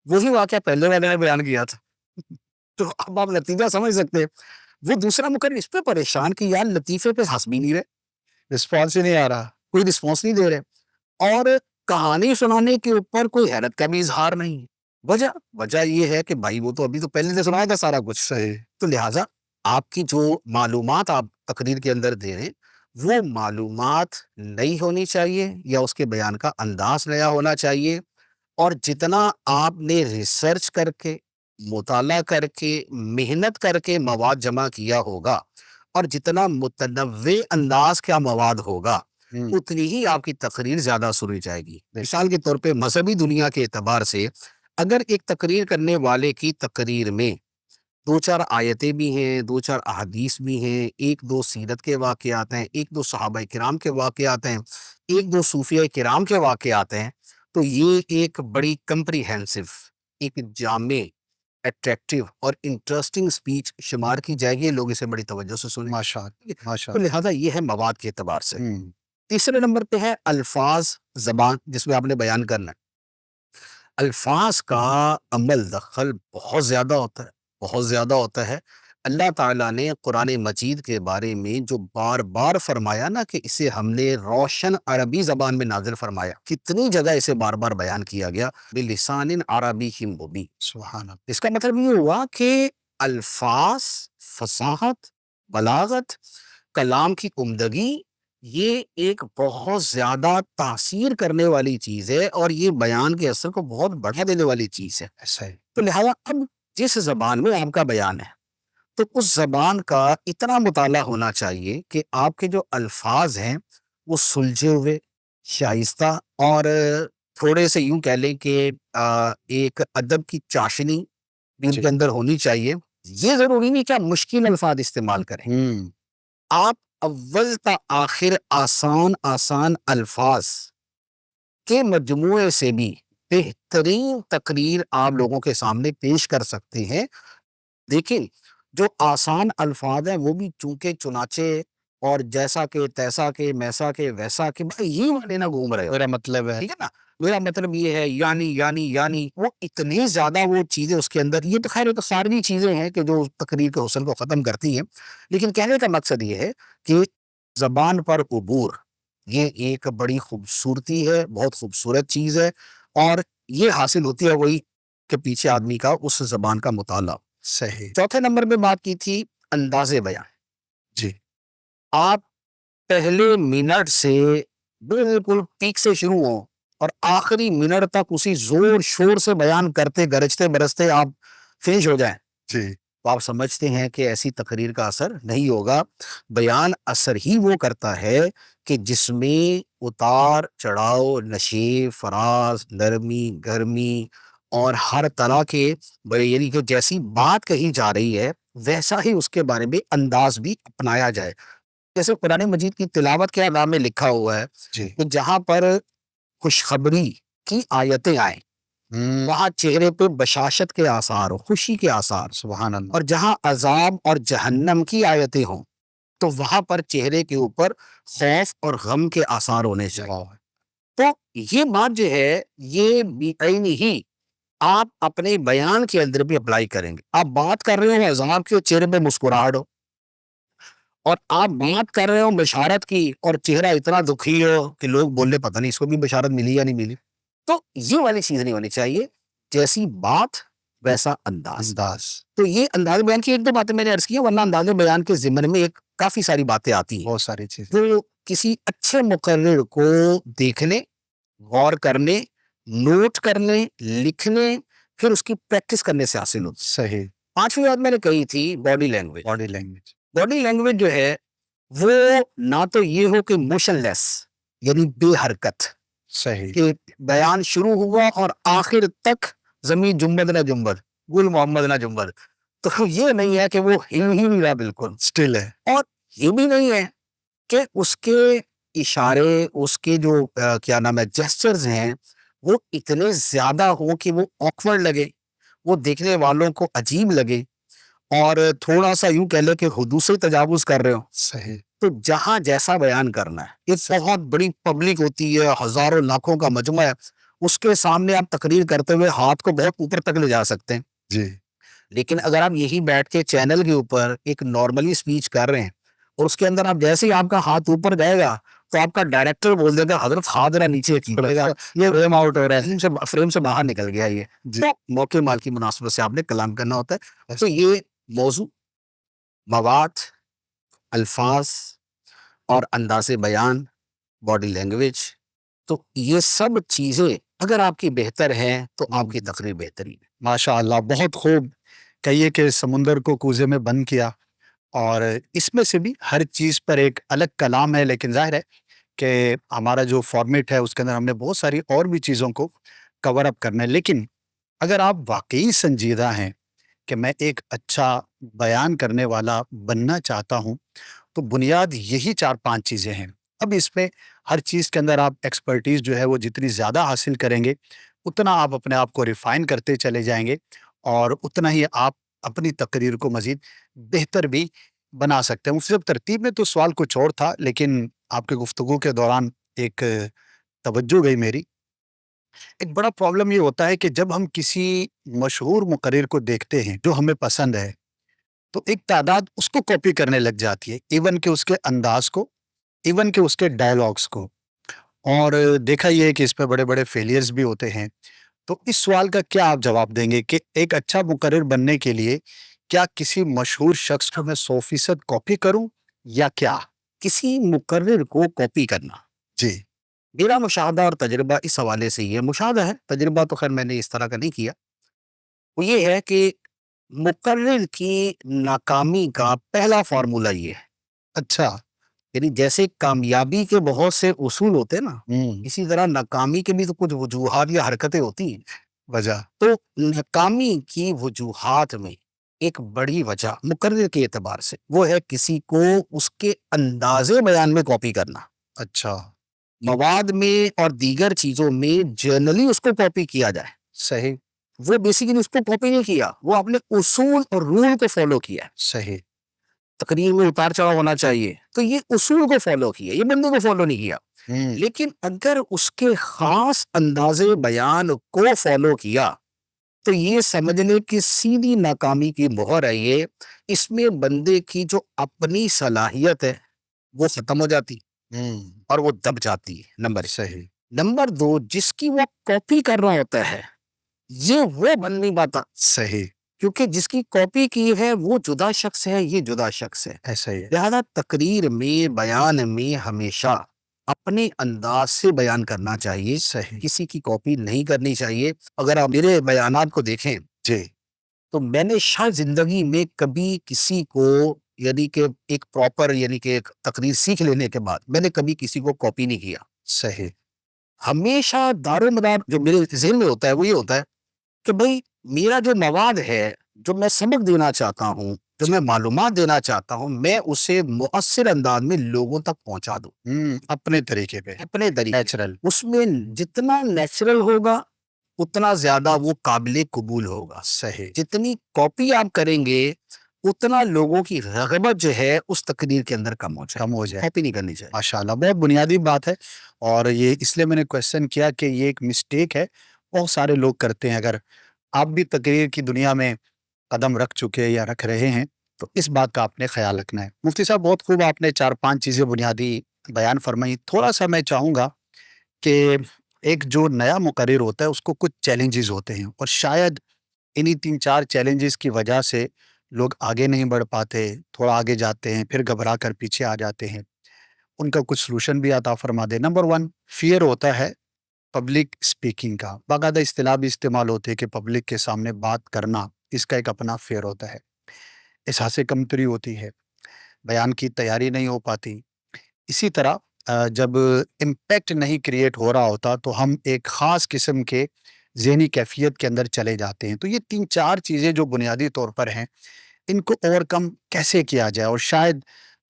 وہی واقعہ پہلے والے نے بیان کیا تھا. تو اب آپ نتیجہ سمجھ سکتے ہیں، وہ دوسرا مقرر اس پہ پریشان کہ یار لطیفے پہ ہنس بھی نہیں رہے، رسپانس ہی نہیں آ رہا. کوئی رسپانس نہیں دے رہے، اور کہانی سنانے کے اوپر کوئی حیرت کا بھی اظہار نہیں. وجہ یہ ہے کہ بھائی وہ تو ابھی تو پہلے سے سنایا تھا سارا کچھ. صحیح. تو لہٰذا آپ کی جو معلومات آپ تقریر کے اندر دے رہے ہیں وہ معلومات نئی ہونی چاہیے یا اس کے بیان کا انداز نیا ہونا چاہیے. اور جتنا آپ نے ریسرچ کر کے، مطالعہ کر کے، محنت کر کے مواد جمع کیا ہوگا اور جتنا متنوع انداز کا مواد ہوگا اتنی ہی آپ کی تقریر زیادہ سنی جائے گی. مثال کے طور پہ مذہبی دنیا کے اعتبار سے اگر ایک تقریر کرنے والے کی تقریر میں دو چار آیتیں بھی ہیں، دو چار احادیث بھی ہیں، ایک دو سیرت کے واقعات ہیں، ایک دو صحابہ کرام کے واقعات ہیں، ایک دو صوفیہ کرام کے واقعات ہیں، تو یہ ایک بڑی کمپریہنسو، ایک جامع، اٹریکٹیو اور انٹرسٹنگ سپیچ شمار کی جائے گی. لوگ اسے بڑی توجہ سے سنیں. ماشاء اللہ. ماشاء تو اللہ. لہٰذا یہ ہے مواد کے اعتبار سے. تیسرے نمبر پہ ہے الفاظ، زبان جس میں آپ نے بیان کرنا ہے. الفاظ کا عمل دخل بہت زیادہ ہوتا ہے، بہت زیادہ ہوتا ہے. اللہ تعالیٰ نے قرآن مجید کے بارے میں جو بار بار فرمایا نا کہ اسے ہم نے روشن عربی زبان میں نازل فرمایا، کتنی جگہ اسے بار بار بیان کیا گیا بلسان عربی مبین. سبحان اللہ. اس کا مطلب یہ ہوا کہ الفاظ، فصاحت، بلاغت، کلام کی عمدگی یہ ایک بہت زیادہ تاثیر کرنے والی چیز ہے اور یہ بیان کے اثر کو بہت بڑھا دینے والی چیز ہے. ایسا ہے. تو لہذا اب جس زبان میں آپ کا بیان ہے تو اس زبان کا اتنا مطالعہ ہونا چاہیے کہ آپ کے جو الفاظ ہیں وہ سلجھے ہوئے، شائستہ اور تھوڑے سے یوں کہہ لیں کہ ایک ادب کی چاشنی بھی ان کے اندر ہونی چاہیے. یہ ضروری نہیں کہ آپ مشکل الفاظ استعمال کریں، آپ اول تا آخر آسان الفاظ کے مجموعے سے بھی بہترین تقریر آپ لوگوں کے سامنے پیش کر سکتے ہیں. لیکن جو آسان الفاظ ہیں وہ بھی چونکہ چنانچہ اور جیسا کہ تیسا کہ میسا کہ ویسا کہ بھائی یہ والے نہ گھوم رہے ہو. میرا مطلب ہے. ٹھیک ہے نا، میرا مطلب یہ ہے یعنی وہ اتنی زیادہ وہ چیزیں اس کے اندر، یہ تو خیر تو ساری چیزیں ہیں کہ جو تقریر کے حسن کو ختم کرتی ہیں. لیکن کہنے کا مقصد یہ ہے کہ زبان پر عبور یہ ایک بڑی خوبصورتی ہے، بہت خوبصورت چیز ہے، اور یہ حاصل ہوتی ہے وہی کہ پیچھے آدمی کا اس زبان کا مطالعہ. صحیح. چوتھے نمبر پہ بات کی تھی انداز بیان. جی. آپ پہلے منٹ سے بالکل پیک سے شروع ہوں اور آخری منٹ تک اسی زور شور سے بیان کرتے گرجتے برستے آپ فنش ہو جائیں جی. تو آپ سمجھتے ہیں کہ ایسی تقریر کا اثر نہیں ہوگا. بیان اثر ہی وہ کرتا ہے کہ جس میں اتار چڑھاؤ، نشیب فراز، نرمی گرمی اور ہر طرح کے یعنی کہ جیسی بات کہی جا رہی ہے ویسا ہی اس کے بارے میں انداز بھی اپنایا جائے. جیسے قرآن مجید کی تلاوت کے نام میں لکھا ہوا ہے جی. کہ جہاں پر خوشخبری کی آیتیں آئیں وہاں چہرے پہ بشاشت کے آثار ہو، خوشی کے آثار. سبحان اللہ. اور جہاں عذاب اور جہنم کی آیتیں ہوں تو وہاں پر چہرے کے اوپر خوف اور غم کے آثار ہونے چاہیے. تو یہ بات جو ہے یہ بعین ہی آپ اپنے بیان کے اندر بھی اپلائی کریں گے. آپ بات کر رہے ہو عذاب کی اور چہرے پہ مسکراہٹ ہو، اور آپ بات کر رہے ہو بشارت کی اور چہرہ اتنا دکھی ہو کہ لوگ بولے پتہ نہیں اس کو بھی بشارت ملی یا نہیں ملی. تو یہ والی چیز نہیں ہونی چاہیے. جیسی بات ویسا انداز. تو یہ انداز بیان کی ایک دو باتیں میں نے عرض کی ہیں، ورنہ انداز بیان کے ضمن میں ایک کافی ساری باتیں آتی ہیں. بہت ساری چیزیں. تو کسی اچھے مقرر کو دیکھنے، غور کرنے، نوٹ کرنے، لکھنے، پھر اس کی پریکٹس کرنے سے حاصل ہوتی. صحیح. پانچویں بات میں نے کہی تھی body language. Body language. Body language جو ہے وہ نہ تو یہ ہو کہ موشن لیس یعنی بے حرکت، صحیح. کہ بیان شروع ہوا اور آخر تک زمین جنبد نہ جنبد، گل محمد نہ جنبد. تو یہ نہیں ہے کہ وہ ہل ہی نہیں رہا، بالکل اسٹل ہے. اور یہ بھی نہیں ہے کہ اس کے اشارے، اس کے جو کیا نام ہے جیسچرز ہیں وہ اتنے زیادہ ہوں کہ وہ آکورڈ لگے، وہ دیکھنے والوں کو عجیب لگے اور تھوڑا سا یوں کہہ لے کہ حدود سے تجاوز کر رہے ہو. صحیح. تو جہاں جیسا بیان کرنا ہے، ایک بہت بڑی پبلک ہوتی ہے، ہزاروں لاکھوں کا مجمع ہے، اس کے سامنے آپ تقریر کرتے ہوئے ہاتھ کو بہت اوپر تک لے جا سکتے ہیں. جی. لیکن اگر آپ یہی بیٹھ کے چینل کے اوپر ایک نارملی سپیچ کر رہے ہیں اور اس کے اندر آپ جیسے ہی آپ کا ہاتھ اوپر جائے گا تو آپ کا ڈائریکٹر بول دے گا حضرت ہاتھ ذرا نیچے کیجیے گا، یہ فریم آؤٹ ہو رہا ہے، فریم سے باہر نکل گیا یہ. جی. تو موقع مال کی مناسبت سے آپ نے کلام کرنا ہوتا ہے. تو یہ موضوع، مواد، الفاظ اور انداز بیان، باڈی لینگویج، تو یہ سب چیزیں اگر آپ کی بہتر ہیں تو آپ کی تقریر بہترین ہے. ماشاء اللہ. بہت خوب. کہیے کہ سمندر کو کوزے میں بند کیا، اور اس میں سے بھی ہر چیز پر ایک الگ کلام ہے، لیکن ظاہر ہے کہ ہمارا جو فارمیٹ ہے اس کے اندر ہم نے بہت ساری اور بھی چیزوں کو کور اپ کرنا ہے. لیکن اگر آپ واقعی سنجیدہ ہیں کہ میں ایک اچھا بیان کرنے والا بننا چاہتا ہوں تو بنیاد یہی 4-5 چیزیں ہیں. اب اس میں ہر چیز کے اندر آپ ایکسپرٹیز جو ہے وہ جتنی زیادہ حاصل کریں گے اتنا آپ اپنے آپ کو ریفائن کرتے چلے جائیں گے، اور اتنا ہی آپ اپنی تقریر کو مزید بہتر بھی بنا سکتے ہیں. مفتی صاحب، ترتیب میں تو سوال کچھ اور تھا، لیکن آپ کے گفتگو کے دوران ایک توجہ گئی میری. ایک بڑا پرابلم یہ ہوتا ہے کہ جب ہم کسی مشہور مقرر کو دیکھتے ہیں جو ہمیں پسند ہے تو ایک تعداد اس کو کاپی کرنے لگ جاتی ہے، ایون کہ اس کے انداز کو، ایون کہ اس کے ڈائلاگس کو. اور دیکھا یہ ہے کہ اس پہ بڑے بڑے فیلئرز بھی ہوتے ہیں. تو اس سوال کا کیا آپ جواب دیں گے کہ ایک اچھا مقرر بننے کے لیے کیا کسی مشہور شخص کو میں 100% کاپی کروں یا کیا؟ کسی مقرر کو کاپی کرنا، جی. میرا مشاہدہ اور تجربہ اس حوالے سے یہ مشاہدہ ہے، تجربہ تو خیر میں نے اس طرح کا نہیں کیا، وہ یہ ہے کہ مقرر کی ناکامی کا پہلا فارمولہ یہ ہے. اچھا. یعنی جیسے کامیابی کے بہت سے اصول ہوتے ہیں نا، ہوں. اسی طرح ناکامی کے بھی تو کچھ وجوہات یا حرکتیں ہوتی ہیں. وجہ. تو ناکامی کی وجوہات میں ایک بڑی وجہ مقرر کے اعتبار سے وہ ہے کسی کو اس کے انداز بیان میں کاپی کرنا. اچھا. مواد میں اور دیگر چیزوں میں جنرلی اس کو کاپی کیا جائے. صحیح. وہ بیسیکلی اس کو کاپی نہیں کیا، وہ اپنے اصول اور رول کو فالو کیا. صحیح. تقریر میں اتار چڑھاؤ ہونا چاہیے تو یہ اصول کو فالو کیا، یہ بندے کو فالو نہیں کیا. لیکن اگر اس کے خاص انداز بیان کو فالو کیا تو یہ سمجھنے کی سیدھی ناکامی کی مہر ہے. یہ اس میں بندے کی جو اپنی صلاحیت ہے وہ ختم ہو جاتی اور وہ دب جاتی ہے. نمبر صحیح. نمبر 2، جس کی وہ کاپی کر رہا ہوتا ہے یہ وہ بن نہیں پاتا، صحیح، کیونکہ جس کی کاپی کی ہے وہ جدا شخص ہے، یہ جدا شخص ہے. ایسا ہی ہے. لہذا تقریر میں، بیان میں ہمیشہ اپنے انداز سے بیان کرنا چاہیے، صحیح. کسی کی کاپی نہیں کرنی چاہیے. اگر آپ میرے بیانات کو دیکھیں جی. تو میں نے شاید زندگی میں کبھی کسی کو، یعنی کہ ایک پراپر، یعنی کہ ایک تقریر سیکھ لینے کے بعد میں نے کبھی کسی کو کاپی نہیں کیا. صحیح. ہمیشہ دار و مدار جو میرے ذہن میں ہوتا ہے وہ یہ ہوتا ہے کہ بھئی میرا جو مواد ہے، جو میں سبق دینا چاہتا ہوں، جو میں معلومات دینا چاہتا ہوں، میں اسے مؤثر انداز میں لوگوں تک پہنچا دوں اپنے طریقے پہ، اپنے طریقے. نیچرل. اس میں جتنا نیچرل ہوگا اتنا زیادہ وہ قابل قبول ہوگا. صحیح. جتنی کاپی آپ کریں گے اتنا لوگوں کی رغبت جو ہے اس تقریر کے اندر کم ہو جائے. کم ہو جائے. کاپی نہیں کرنی چاہیے. ماشاءاللہ، بہت بنیادی بات ہے، اور یہ اس لیے میں نے کوشچن کیا کہ یہ ایک مسٹیک ہے، بہت سارے لوگ کرتے ہیں. اگر آپ بھی تقریر کی دنیا میں قدم رکھ چکے یا رکھ رہے ہیں تو اس بات کا آپ نے خیال رکھنا ہے. مفتی صاحب، بہت خوب آپ نے 4-5 چیزیں بنیادی بیان فرمائی. تھوڑا سا میں چاہوں گا کہ ایک جو نیا مقرر ہوتا ہے اس کو کچھ چیلنجز ہوتے ہیں، اور شاید انہی 3-4 چیلنجز کی وجہ سے لوگ آگے نہیں بڑھ پاتے، تھوڑا آگے جاتے ہیں پھر گھبرا کر پیچھے آ جاتے ہیں. ان کا کچھ سلوشن بھی عطا فرما دے. نمبر 1، فیئر ہوتا ہے پبلک اسپیکنگ کا. باقاعدہ اصطلاح بھی استعمال ہوتی ہے کہ پبلک کے سامنے بات کرنا، اس کا ایک اپنا فیئر ہوتا ہے. احساس کمتری ہوتی ہے، بیان کی تیاری نہیں ہو پاتی. اسی طرح جب امپیکٹ نہیں کریٹ ہو رہا ہوتا تو ہم ایک خاص قسم کے ذہنی کیفیت کے اندر چلے جاتے ہیں. تو یہ 3-4 چیزیں جو بنیادی طور پر ہیں، ان کو اوور کم کیسے کیا جائے؟ اور شاید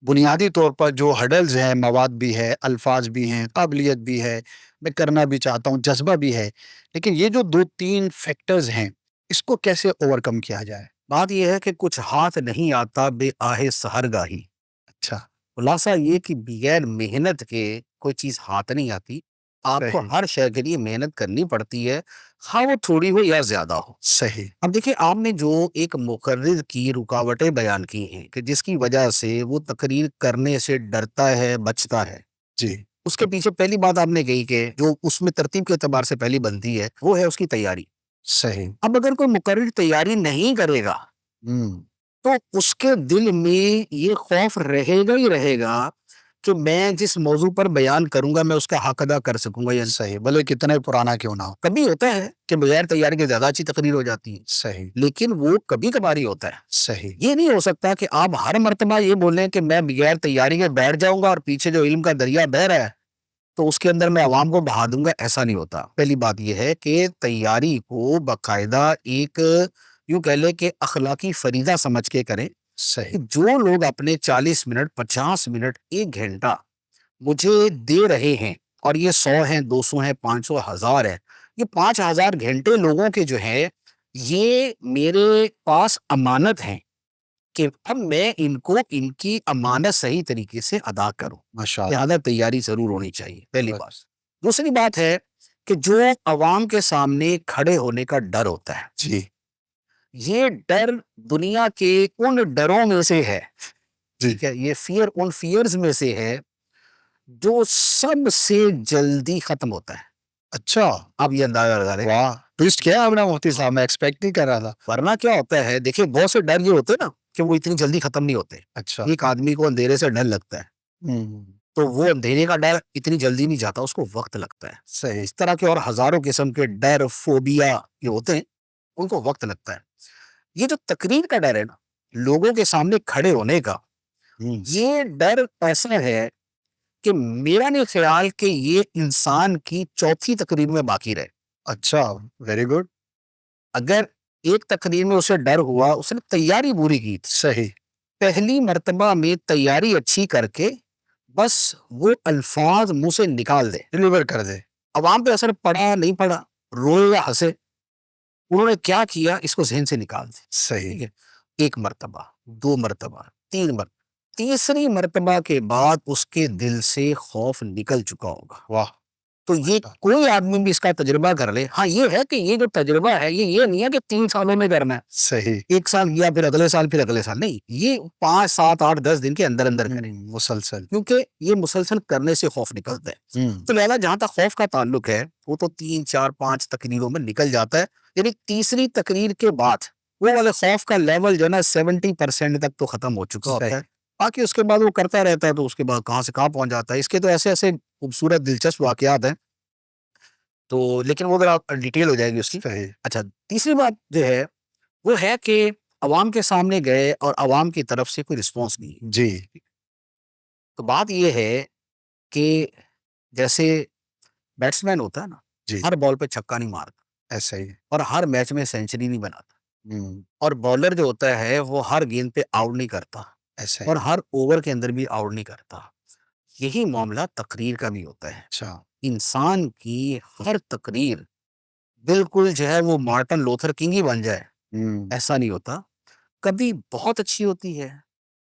بنیادی طور پر جو ہڈلز ہیں، مواد بھی ہے، الفاظ بھی ہیں، قابلیت بھی ہے، میں کرنا بھی چاہتا ہوں، جذبہ بھی ہے، لیکن یہ جو 2-3 فیکٹرز ہیں اس کو کیسے اوور کم کیا جائے؟ بات یہ ہے کہ کچھ ہاتھ نہیں آتا بے آہ سحرگاہی. اچھا. خلاصہ یہ کہ بغیر محنت کے کوئی چیز ہاتھ نہیں آتی. آپ کو صحیح. ہر شے کے لیے محنت کرنی پڑتی ہے، خواہ وہ تھوڑی ہو یا زیادہ ہو. صحیح. اب دیکھیں، آپ نے جو ایک مقرر کی رکاوٹیں بیان کی ہیں کہ جس کی وجہ سے وہ تقریر کرنے سے ڈرتا ہے، بچتا ہے، جی. اس کے پیچھے پہلی بات آپ نے کہی کہ جو اس میں ترتیب کے اعتبار سے پہلی بنتی ہے وہ ہے اس کی تیاری. صحیح. اب اگر کوئی مقرر تیاری نہیں کرے گا ہم تو اس کے دل میں یہ خوف رہے گا ہی رہے گا کہ میں جس موضوع پر بیان کروں گا میں اس کا حق ادا کر سکوں گا یا نہیں. صحیح، بھلے کتنا ہی پرانا کیوں نہ ہو. کبھی ہوتا ہے کہ بغیر تیاری کے زیادہ اچھی تقریر ہو جاتی ہے، صحیح. لیکن وہ کبھی کبھاری ہوتا ہے. صحیح. یہ نہیں ہو سکتا کہ آپ ہر مرتبہ یہ بولیں کہ میں بغیر تیاری کے بیٹھ جاؤں گا اور پیچھے جو علم کا دریا بہہ رہا ہے تو اس کے اندر میں عوام کو بہا دوں گا. ایسا نہیں ہوتا. پہلی بات یہ ہے کہ تیاری کو باقاعدہ ایک، یوں کہہ لیں کہ اخلاقی فریضہ سمجھ کے کریں. صحیح. کہ جو لوگ اپنے 40 منٹ، 50 منٹ، 1 گھنٹہ مجھے دے رہے ہیں، اور یہ 100 ہیں، 200 ہیں، 500، 1000 ہے، یہ 5000 گھنٹے لوگوں کے جو ہے یہ میرے پاس امانت ہیں کہ اب میں ان کو ان کی امانت صحیح طریقے سے ادا کروں. ماشاءاللہ. لہذا تیاری ضرور ہونی چاہیے، پہلی بات. بس. دوسری بات ہے کہ جو عوام کے سامنے کھڑے ہونے کا ڈر ہوتا ہے، جی. یہ ڈر دنیا کے ان ڈروں میں سے ہے، جی. ٹھیک ہے، یہ فیئر ان فیئرز میں سے ہے جو سب سے جلدی ختم ہوتا ہے. اچھا. آپ یہ اندازہ لگا لیں. واہ، ٹویسٹ کیا آپ نے مفتی صاحب، میں ایکسپیکٹ نہیں کر رہا تھا. ورنہ کیا ہوتا ہے، دیکھیں بہت سے ڈر یہ ہوتے ہیں نا کہ وہ اتنی جلدی ختم نہیں ہوتے. اچھا. ایک آدمی کو اندھیرے سے ڈر لگتا ہے ہم تو وہ اندھیرے کا ڈر اتنی جلدی نہیں جاتا، اس کو وقت لگتا ہے. صحیح. اس طرح کے اور ہزاروں قسم کے ڈر، فوبیا یہ ہوتے ہیں، ان کو وقت لگتا ہے. یہ جو تقریر کا ڈر ہے نا، لوگوں کے سامنے کھڑے ہونے کا، ہم یہ ڈر ایسا ہے کہ میرا نہیں خیال کہ یہ انسان کی چوتھی تقریر میں باقی رہے. اچھا، ویری گڈ. اگر ایک تقریر میں اسے ڈر ہوا، اس نے تیاری پوری کی تھی، صحیح. پہلی مرتبہ میں تیاری اچھی کر کے بس وہ الفاظ منہ سے نکال دے، ڈلیور کر دے. عوام پہ اثر پڑا نہیں پڑا، روئے یا ہنسے، انہوں نے کیا کیا اس کو ذہن سے نکال دے. صحیح. ٹھیک ہے، 1 مرتبہ، 2 مرتبہ، 3 مرتبہ، تیسری مرتبہ کے بعد اس کے دل سے خوف نکل چکا ہوگا. واہ. تو یہ کوئی آدمی بھی اس کا تجربہ کر لے. ہاں یہ ہے کہ یہ جو تجربہ ہے یہ نہیں ہے کہ 3 سالوں میں کرنا ہے, صحیح. 1 سال کیا پھر اگلے سال پھر اگلے سال, نہیں, یہ 5 7 8 10 دن کے اندر اندر کریں, مسلسل. کیونکہ یہ مسلسل کرنے سے خوف نکلتا ہے. تو لہذا جہاں تک خوف کا تعلق ہے وہ تو 3 4 5 تقریروں میں نکل جاتا ہے, یعنی تیسری تقریر کے بعد وہ والے خوف کا لیول جو ہے نا 70% تک تو ختم ہو چکا ہوتا ہے. باقی اس کے بعد وہ کرتا رہتا ہے تو اس کے بعد کہاں سے کہاں پہنچ جاتا ہے. اس کے تو ایسے ایسے خوبصورت دلچسپ واقعات ہیں تو, لیکن وہ اگر آپ ڈیٹیل ہو جائے گی اس کی. اچھا, تیسری بات جو ہے وہ ہے کہ عوام کے سامنے گئے اور عوام کی طرف سے کوئی رسپانس نہیں. جی. تو بات یہ ہے کہ جیسے بیٹسمین ہوتا ہے نا, جی. ہر بال پہ چھکا نہیں مارتا, ایسا ہی. اور ہر میچ میں سینچری نہیں بناتا, اور بالر جو ہوتا ہے وہ ہر گیند پہ آؤٹ نہیں کرتا, ایسا اور ہر اوور کے اندر بھی آؤٹ نہیں کرتا. یہی معاملہ تقریر کا بھی ہوتا ہے. اچھا. انسان کی ہر تقریر بالکل جو ہے وہ مارٹن لوتھر کنگ ہی بن جائے, ایسا نہیں ہوتا. کبھی بہت اچھی ہوتی ہے,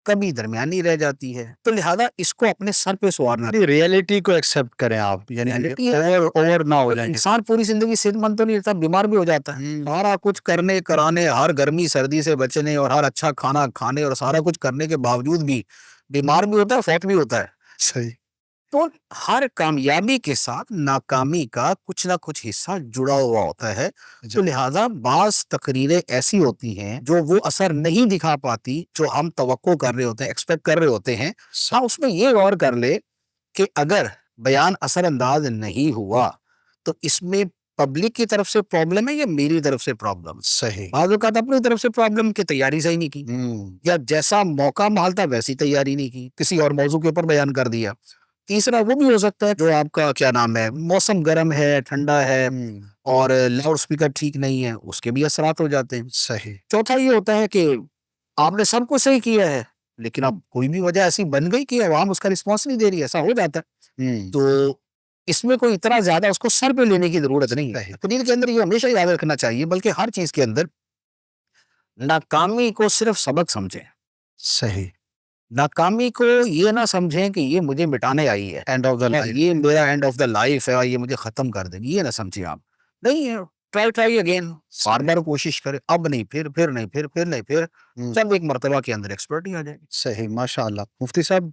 کبھی درمیانی رہ جاتی ہے. تو لہذا اس کو اپنے سر پہ سوارنا, ریئلٹی کو ایکسپٹ کریں آپ, یعنی Reality ہے. اوور نہ ہو جائیں. انسان پوری زندگی صحت مند تو نہیں رہتا, بیمار بھی ہو جاتا ہے. سارا کچھ کرنے کرانے, ہر گرمی سردی سے بچنے اور ہر اچھا کھانا کھانے اور سارا کچھ کرنے کے باوجود بھی بیمار بھی ہوتا ہے, فوت بھی ہوتا ہے. صحیح. تو ہر کامیابی کے ساتھ ناکامی کا کچھ نہ کچھ حصہ جڑا ہوا ہوتا ہے. تو لہذا بعض تقریریں ایسی ہوتی ہیں جو وہ اثر نہیں دکھا پاتی جو ہم توقع کر رہے ہوتے ہیں, ایکسپیکٹ کر رہے ہوتے ہیں. ہاں, اس میں یہ غور کر لے کہ اگر بیان اثر انداز نہیں ہوا تو اس میں پبلک کی طرف سے پرابلم ہے یا میری طرف سے پرابلم. صحیح. بعض اوقات اپنی طرف سے پرابلم کہ تیاری صحیح نہیں کی, یا جیسا موقع مال تھا ویسی تیاری نہیں کی, کسی اور موضوع کے اوپر بیان کر دیا. تیسرا وہ بھی ہو سکتا ہے جو آپ کا کیا نام ہے, موسم گرم ہے, ٹھنڈا ہے, اور لاؤڈ سپیکر ٹھیک نہیں ہے, اس کے بھی اثرات ہو جاتے ہیں. صحیح. چوتھا یہ ہوتا ہے کہ آپ نے سب کچھ صحیح کیا ہے لیکن اب کوئی بھی وجہ ایسی بن گئی کہ عوام اس کا رسپانس نہیں دے رہی, ایسا ہو جاتا ہے. تو اس میں کوئی اتنا زیادہ اس کو سر پہ لینے کی ضرورت نہیں ہے. تقریر کے اندر یہ ہمیشہ یاد رکھنا چاہیے, بلکہ ہر چیز کے اندر ناکامی کو صرف سبق سمجھیں. صحیح. ناکامی کو یہ نہ سمجھیں کہ یہ مجھے مٹانے آئی ہے, اینڈ آف دا لائف, یہ میرا اینڈ آف دا لائف ہے, یہ مجھے ختم کر دیں, یہ نہ سمجھیں آپ. نہیں, ٹرائی اگین, بار بار کوشش کرے, اب نہیں پھر نہیں پھر نہیں پھر, سب ایک مرتبہ کے اندر ایکسپرٹ ہی آ جائے گی. صحیح. ماشاء اللہ. مفتی صاحب,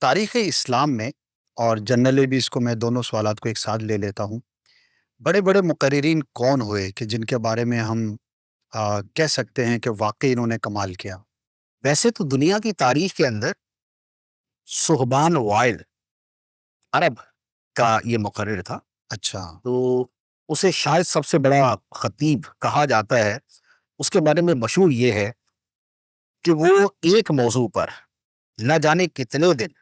تاریخ اسلام میں اور جنرلی بھی اس کو میں دونوں سوالات کو ایک ساتھ لے لیتا ہوں, بڑے بڑے مقررین کون ہوئے کہ جن کے بارے میں ہم کہہ سکتے ہیں کہ واقعی انہوں نے کمال کیا؟ ویسے تو دنیا کی تاریخ کے اندر صہبان وائل عرب کا یہ مقرر تھا. اچھا. تو اسے شاید سب سے بڑا خطیب کہا جاتا ہے. اس کے بارے میں مشہور یہ ہے کہ وہ ایک موضوع پر نہ جانے کتنے دن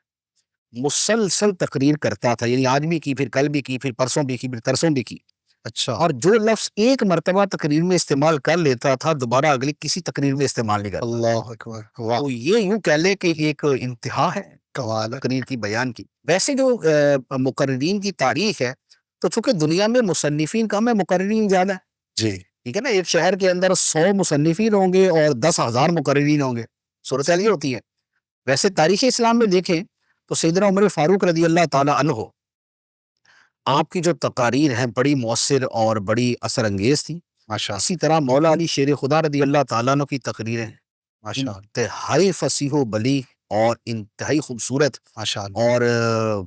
مسلسل تقریر کرتا تھا, یعنی آج بھی کی, پھر کل بھی کی, پھر پرسوں بھی کی, پھر ترسوں بھی کی. اچھا. اور جو لفظ ایک مرتبہ تقریر میں استعمال کر لیتا تھا دوبارہ اگلی کسی تقریر میں استعمال نہیں کرتا. اللہ اکبر. واہ. تو یہ یوں کہہ لے کہ ایک انتہا ہے کمال ہے. تقریر کی, بیان کی. ویسے جو مقررین کی تاریخ ہے تو چونکہ دنیا میں مصنفین کم ہے, مقررین زیادہ ہے. جی. ٹھیک ہے نا, ایک شہر کے اندر 100 مصنفین ہوں گے اور 10,000 مقررین ہوں گے, صورتحال یہ ہوتی ہے. ویسے تاریخ اسلام میں دیکھیں تو سیدنا عمر فاروق رضی اللہ تعالی عنہ, آپ کی جو تقاریر ہیں بڑی مؤثر اور بڑی اثر انگیز تھی. ماشاء اسی طرح مولا علی شیر خدا رضی اللہ تعالیٰ عنہ کی تقریریں ماشاء انتہائی فصیح و بلیغ اور انتہائی خوبصورت, ماشاء اللہ. اور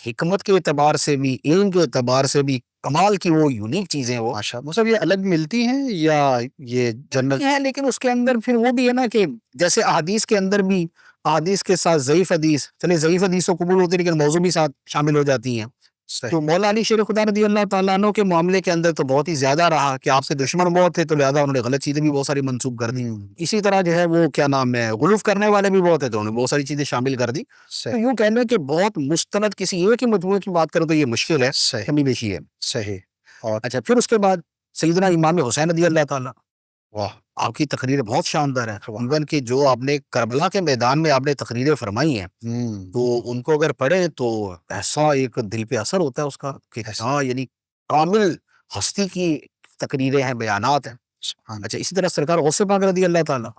حکمت کے اعتبار سے بھی, علم کے اعتبار سے بھی کمال کی وہ یونیک چیزیں وہ ماشاء اللہ. یہ الگ ملتی ہیں یا یہ جنرل ہے, لیکن اس کے اندر پھر وہ بھی ہے نا کہ جیسے احادیث کے اندر بھی احادیث کے ساتھ ضعیف حدیث, چلے ضعیف حدیث تو قبول ہوتی ہے لیکن موضوع بھی ساتھ شامل ہو جاتی ہیں. تو مولا علی شیر خدا رضی اللہ تعالیٰ عنہ کے معاملے کے اندر تو بہت ہی زیادہ رہا کہ آپ سے دشمن بہت تھے تو لہذا انہوں نے غلط چیزیں بھی بہت ساری منسوب کر دی. اسی طرح جو ہے وہ کیا نام ہے, غلوف کرنے والے بھی بہت ہیں تو انہوں نے بہت ساری چیزیں شامل کر دی. تو یوں کہنا کہ بہت مستند کسی ایک ہی مجموعے کی بات کرو تو یہ مشکل ہے, کمی بیشی ہے. صحیح. اور اچھا, پھر اس کے بعد سیدنا امام حسین رضی اللہ تعالیٰ, واہ, آپ کی تقریریں بہت شاندار ہیں. ایون کہ جو آپ نے کربلا کے میدان میں آپ نے تقریریں فرمائی ہیں تو ان کو اگر پڑھیں تو ایسا ایک دل پہ اثر ہوتا ہے اس کا کہ ہاں, یعنی کامل ہستی کی تقریریں ہیں, بیانات ہیں. اچھا, اسی طرح سرکار غوث پاک رضی اللہ تعالیٰ,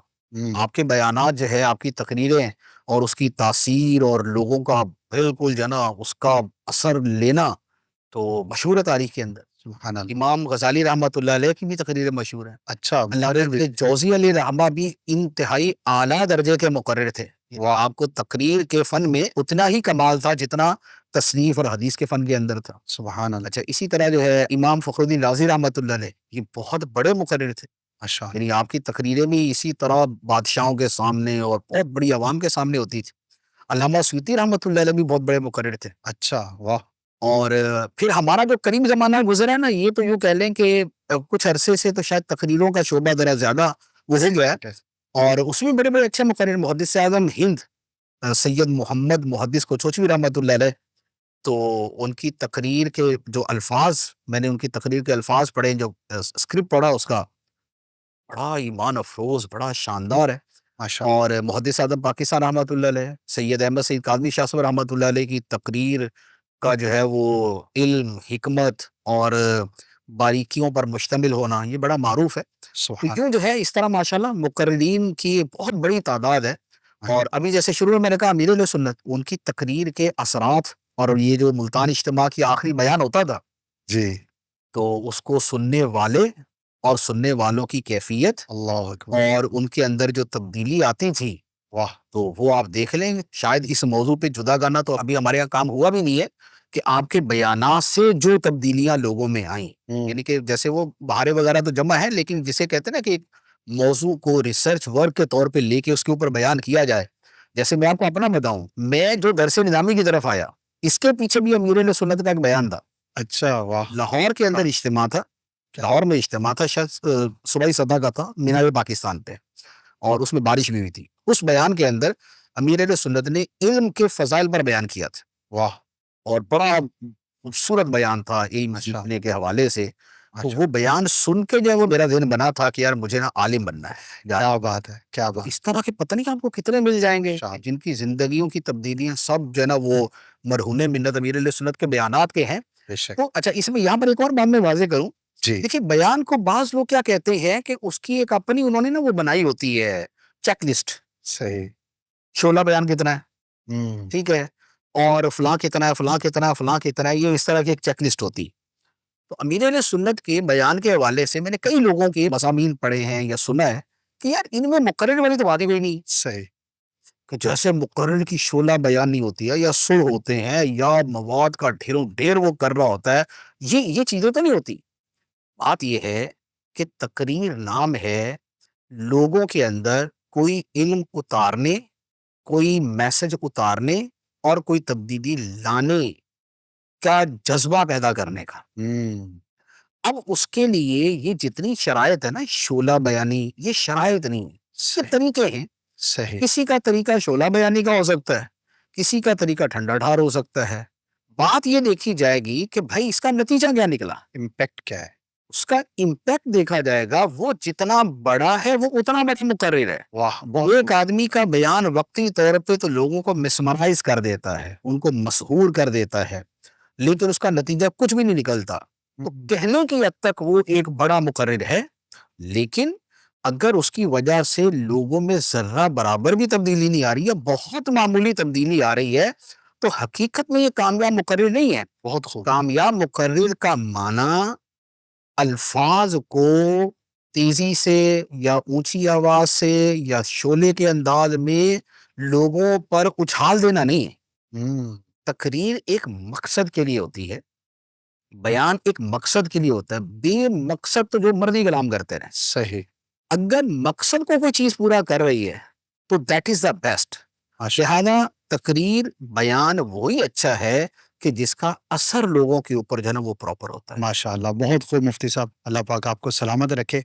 آپ کے بیانات جو ہے, آپ کی تقریریں اور اس کی تاثیر اور لوگوں کا بالکل جو ہے نا اس کا اثر لینا تو مشہور ہے تاریخ کے اندر. سبحان اللہ. امام غزالی رحمۃ اللہ علیہ کی بھی تقریریں مشہور ہیں. اچھا. علامہ جوزی علیہ رحمہ بھی انتہائی اعلیٰ درجے کے مقرر تھے. وہ آپ کو تقریر کے فن میں اتنا ہی کمال تھا جتنا تصنیف اور حدیث کے فن کے اندر تھا. سبحان اللہ. اچھا اسی طرح جو ہے امام فخر الدین رازی رحمۃ اللہ علیہ یہ بہت بڑے مقرر تھے. ماشاء اللہ. یعنی آپ کی تقریریں بھی اسی طرح بادشاہوں کے سامنے اور بہت بڑی عوام کے سامنے ہوتی تھی. علامہ سیوطی رحمۃ اللہ علیہ بھی بہت بڑے مقرر تھے. اچھا. واہ. اور پھر ہمارا جو قریب زمانہ گزرا ہے نا یہ تو یوں کہہ لیں کہ کچھ عرصے سے تو شاید تقریروں کا شعبہ ذرا زیادہ گزر گیا ہے. اور اس میں بڑے بڑے اچھے مقرر محدث اعظم ہند سید محمد محدث کوچوچوی رحمۃ اللہ علیہ، تو ان کی تقریر کے جو الفاظ میں نے ان کی تقریر کے الفاظ پڑھے، جو اسکرپٹ پڑھا اس کا بڑا ایمان افروز، بڑا شاندار ہے. ماشاء اللہ. اور محدث اعظم پاکستان رحمۃ اللہ علیہ سید احمد سعید کاظمی شاہ صاحب رحمۃ اللہ علیہ کی تقریر کا جو ہے وہ علم، حکمت اور باریکیوں پر مشتمل ہونا یہ بڑا معروف ہے. سبحان. کیوں جو ہے اس طرح ماشاءاللہ مقررین کی بہت بڑی تعداد ہے. اور ابھی جیسے شروع میں نے کہا امیر علیہ سنت ان کی تقریر کے اثرات اور یہ جو ملتان اجتماع کی آخری بیان ہوتا تھا جی. تو اس کو سننے والے اور سننے والوں کی کیفیت اللہ اکبر. اور ان کے اندر جو تبدیلی آتی تھی واہ. تو وہ آپ دیکھ لیں. شاید اس موضوع پہ جدا گانا تو ابھی ہمارے یہاں کام ہوا بھی نہیں ہے کہ آپ کے بیانات سے جو تبدیلیاں لوگوں میں آئیں، یعنی کہ جیسے وہ بہارے وغیرہ تو جمع ہے لیکن جسے کہتے ہیں نا کہ ایک موضوع کو ریسرچ ورک کے طور پہ لے کے اس کے اوپر بیان کیا جائے. جیسے میں آپ کو اپنا بتاؤں، میں جو درس نظامی کی طرف آیا اس کے پیچھے بھی امیر علیہ سنت کا ایک بیان تھا. اچھا. واہ. لاہور کے اندر اجتماع تھا، لاہور میں اجتماع تھا، شاید صوبائی سطح کا تھا، مینار پاکستان پہ، اور اس میں بارش بھی ہوئی تھی. اس بیان کے اندر امیر علیہ سنت نے علم کے فضائل پر بیان کیا تھا. واہ. اور بڑا خوبصورت بیان تھا علم سیکھنے کے حوالے سے. تو وہ بیان سن کے جو ہے وہ میرا ذہن بنا تھا کہ یار مجھے نا عالم بننا ہے. کیا بات ہے. کیا بات. اس طرح کے پتہ نہیں آپ کو کتنے مل جائیں گے جن کی زندگیوں کی تبدیلیاں سب جو ہے نا وہ مرہون منت امیر علیہ سنت کے بیانات کے ہیں. بے شک. تو اچھا اس میں یہاں پر ایک اور بات میں واضح کروں. جی. دیکھیے بیان کو بعض لوگ کیا کہتے ہیں کہ اس کی ایک اپنی انہوں نے نا وہ بنائی ہوتی ہے چیک لسٹ. صحیح. شعلہ بیان کتنا ہے، ٹھیک ہے، اور فلاں کتنا ہے، فلاں کتنا ہے، فلاں کتنا ہے، یہ اس طرح کی ایک چیک لسٹ ہوتی. تو امیر علیہ سنت کے بیان کے حوالے سے میں نے کئی لوگوں کے مضامین پڑھے ہیں یا سنا ہے کہ یار ان میں مقرر والی تو باتیں کوئی نہیں. صحیح. کہ جیسے مقرر کی شعلہ بیان نہیں ہوتی ہے یا سر ہوتے ہیں یا مواد کا ڈھیروں ڈھیر وہ کر رہا ہوتا ہے، یہ چیزیں تو نہیں ہوتی. بات یہ ہے کہ تقریر نام ہے لوگوں کے اندر کوئی علم اتارنے، کوئی میسج اتارنے اور کوئی تبدیلی لانے کا جذبہ پیدا کرنے کا. اب اس کے لیے یہ جتنی شرائط ہے نا شعلہ بیانی، یہ شرائط نہیں، یہ طریقے ہیں. صحیح. کسی کا طریقہ شعلہ بیانی کا ہو سکتا ہے، کسی کا طریقہ ٹھنڈا ڈھار ہو سکتا ہے. بات یہ دیکھی جائے گی کہ بھائی اس کا نتیجہ کیا نکلا، امپیکٹ کیا ہے. اس کا امپیکٹ دیکھا جائے گا. وہ جتنا بڑا ہے وہ اتنا بہت مقرر ہے. واہ. ایک آدمی کا بیان وقتی طور پہ تو لوگوں کو مسمرائز کر دیتا ہے، ان کو مسحور کر دیتا ہے، لیکن اس کا نتیجہ کچھ بھی نہیں نکلتا. تو کہنے کی حد تک وہ ایک بڑا مقرر ہے، لیکن اگر اس کی وجہ سے لوگوں میں ذرہ برابر بھی تبدیلی نہیں آ رہی ہے، بہت معمولی تبدیلی آ رہی ہے، تو حقیقت میں یہ کامیاب مقرر نہیں ہے. بہت خوب. کامیاب مقرر کا معنی الفاظ کو تیزی سے یا اونچی آواز سے یا شعلے کے انداز میں لوگوں پر اچھال دینا نہیں ہے. تقریر ایک مقصد کے لیے ہوتی ہے، بیان ایک مقصد کے لیے ہوتا ہے. بے مقصد تو جو مرضی کلام کرتے رہیں. صحیح. اگر مقصد کو کوئی چیز پورا کر رہی ہے تو دیٹ از دا بیسٹ. لہٰذا تقریر بیان وہی اچھا ہے کہ جس کا اثر لوگوں کے اوپر جو ہے نا وہ پراپر ہوتا ہے. ماشاء اللہ. بہت خوب مفتی صاحب. اللہ پاک آپ کو سلامت رکھے.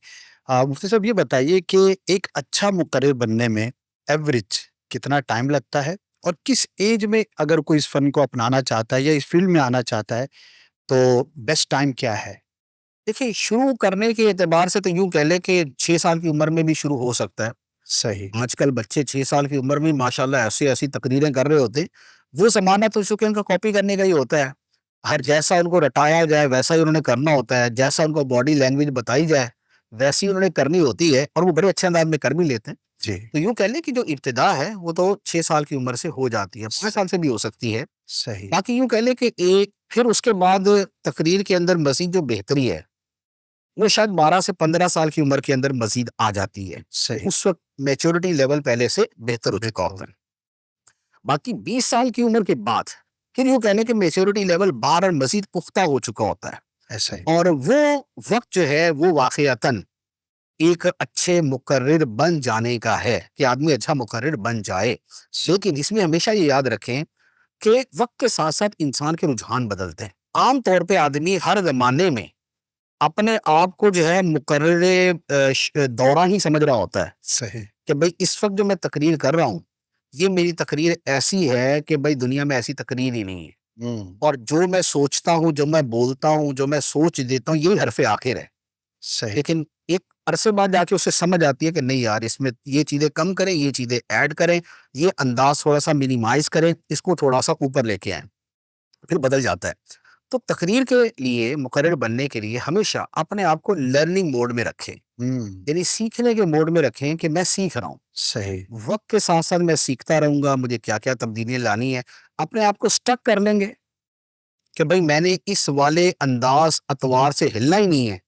مفتی صاحب یہ بتائیے کہ ایک اچھا مقرر بننے میں ایوریج کتنا ٹائم لگتا ہے، اور کس ایج میں اگر کوئی اس فن کو اپنانا چاہتا ہے یا اس فیلڈ میں آنا چاہتا ہے تو بیسٹ ٹائم کیا ہے؟ دیکھیں شروع کرنے کے اعتبار سے تو یوں کہہ لیں کہ 6 سال کی عمر میں بھی شروع ہو سکتا ہے. صحیح. آج کل بچے 6 سال کی عمر میں ماشاءاللہ ایسی تقریریں کر رہے ہوتے ہیں. وہ زمانہ تو چونکہ ان کا کاپی کرنے کا ہی ہوتا ہے. ہر جیسا ان کو رٹایا جائے ویسا ہی انہوں نے کرنا ہوتا ہے، جیسا ان کو باڈی لینگویج بتائی جائے ویسی انہوں نے کرنی ہوتی ہے، اور وہ بڑے اچھے انداز میں کر بھی لیتے ہیں. جی. تو یوں کہہ لیں کہ جو ابتدا ہے وہ تو 6 سال کی عمر سے ہو جاتی ہے، 5 سال سے بھی ہو سکتی ہے. صحیح. باقی یوں کہہ لیں کہ ایک پھر اس کے بعد تقریر کے اندر مزید جو بہتری ہے وہ شاید 12 سے 15 سال کی عمر کے اندر مزید آ جاتی ہے. صحیح. اس وقت میچورٹی لیول پہلے سے بہتر ہو چکا ہوتا ہے. باقی 20 سال کی عمر کے بعد پھر یوں کہنے کہ میچورٹی لیول بار اور مزید پختہ ہو چکا ہوتا ہے. ایسا ہی. اور وہ وقت جو ہے وہ واقعتاً ایک اچھے مقرر بن جانے کا ہے کہ آدمی اچھا مقرر بن جائے. لیکن اس میں ہمیشہ یہ یاد رکھیں کہ وقت کے ساتھ ساتھ انسان کے رجحان بدلتے ہیں. عام طور پہ آدمی ہر زمانے میں اپنے آپ کو جو ہے مقرر دورہ ہی سمجھ رہا ہوتا ہے صحیح. کہ بھئی اس وقت جو میں تقریر کر رہا ہوں یہ میری تقریر ایسی ہے کہ بھئی دنیا میں ایسی تقریر ہی نہیں ہے، اور جو میں سوچتا ہوں، جو میں بولتا ہوں، جو میں سوچ دیتا ہوں یہی حرف آخر ہے. صحیح. لیکن ایک عرصے بعد جا کے اسے سمجھ آتی ہے کہ نہیں یار اس میں یہ چیزیں کم کریں، یہ چیزیں ایڈ کریں، یہ انداز تھوڑا سا منیمائز کریں، اس کو تھوڑا سا اوپر لے کے آئیں، پھر بدل جاتا ہے. تو تقریر کے لیے، مقرر بننے کے لیے ہمیشہ اپنے آپ کو لرننگ موڈ میں رکھیں، یعنی سیکھنے کے موڈ میں رکھیں کہ میں سیکھ رہا ہوں. صحیح. وقت کے ساتھ ساتھ میں سیکھتا رہوں گا، مجھے کیا کیا تبدیلیاں لانی ہے. اپنے آپ کو سٹک کر لیں گے کہ بھئی میں نے اس والے انداز اتوار سے ہلنا ہی نہیں ہے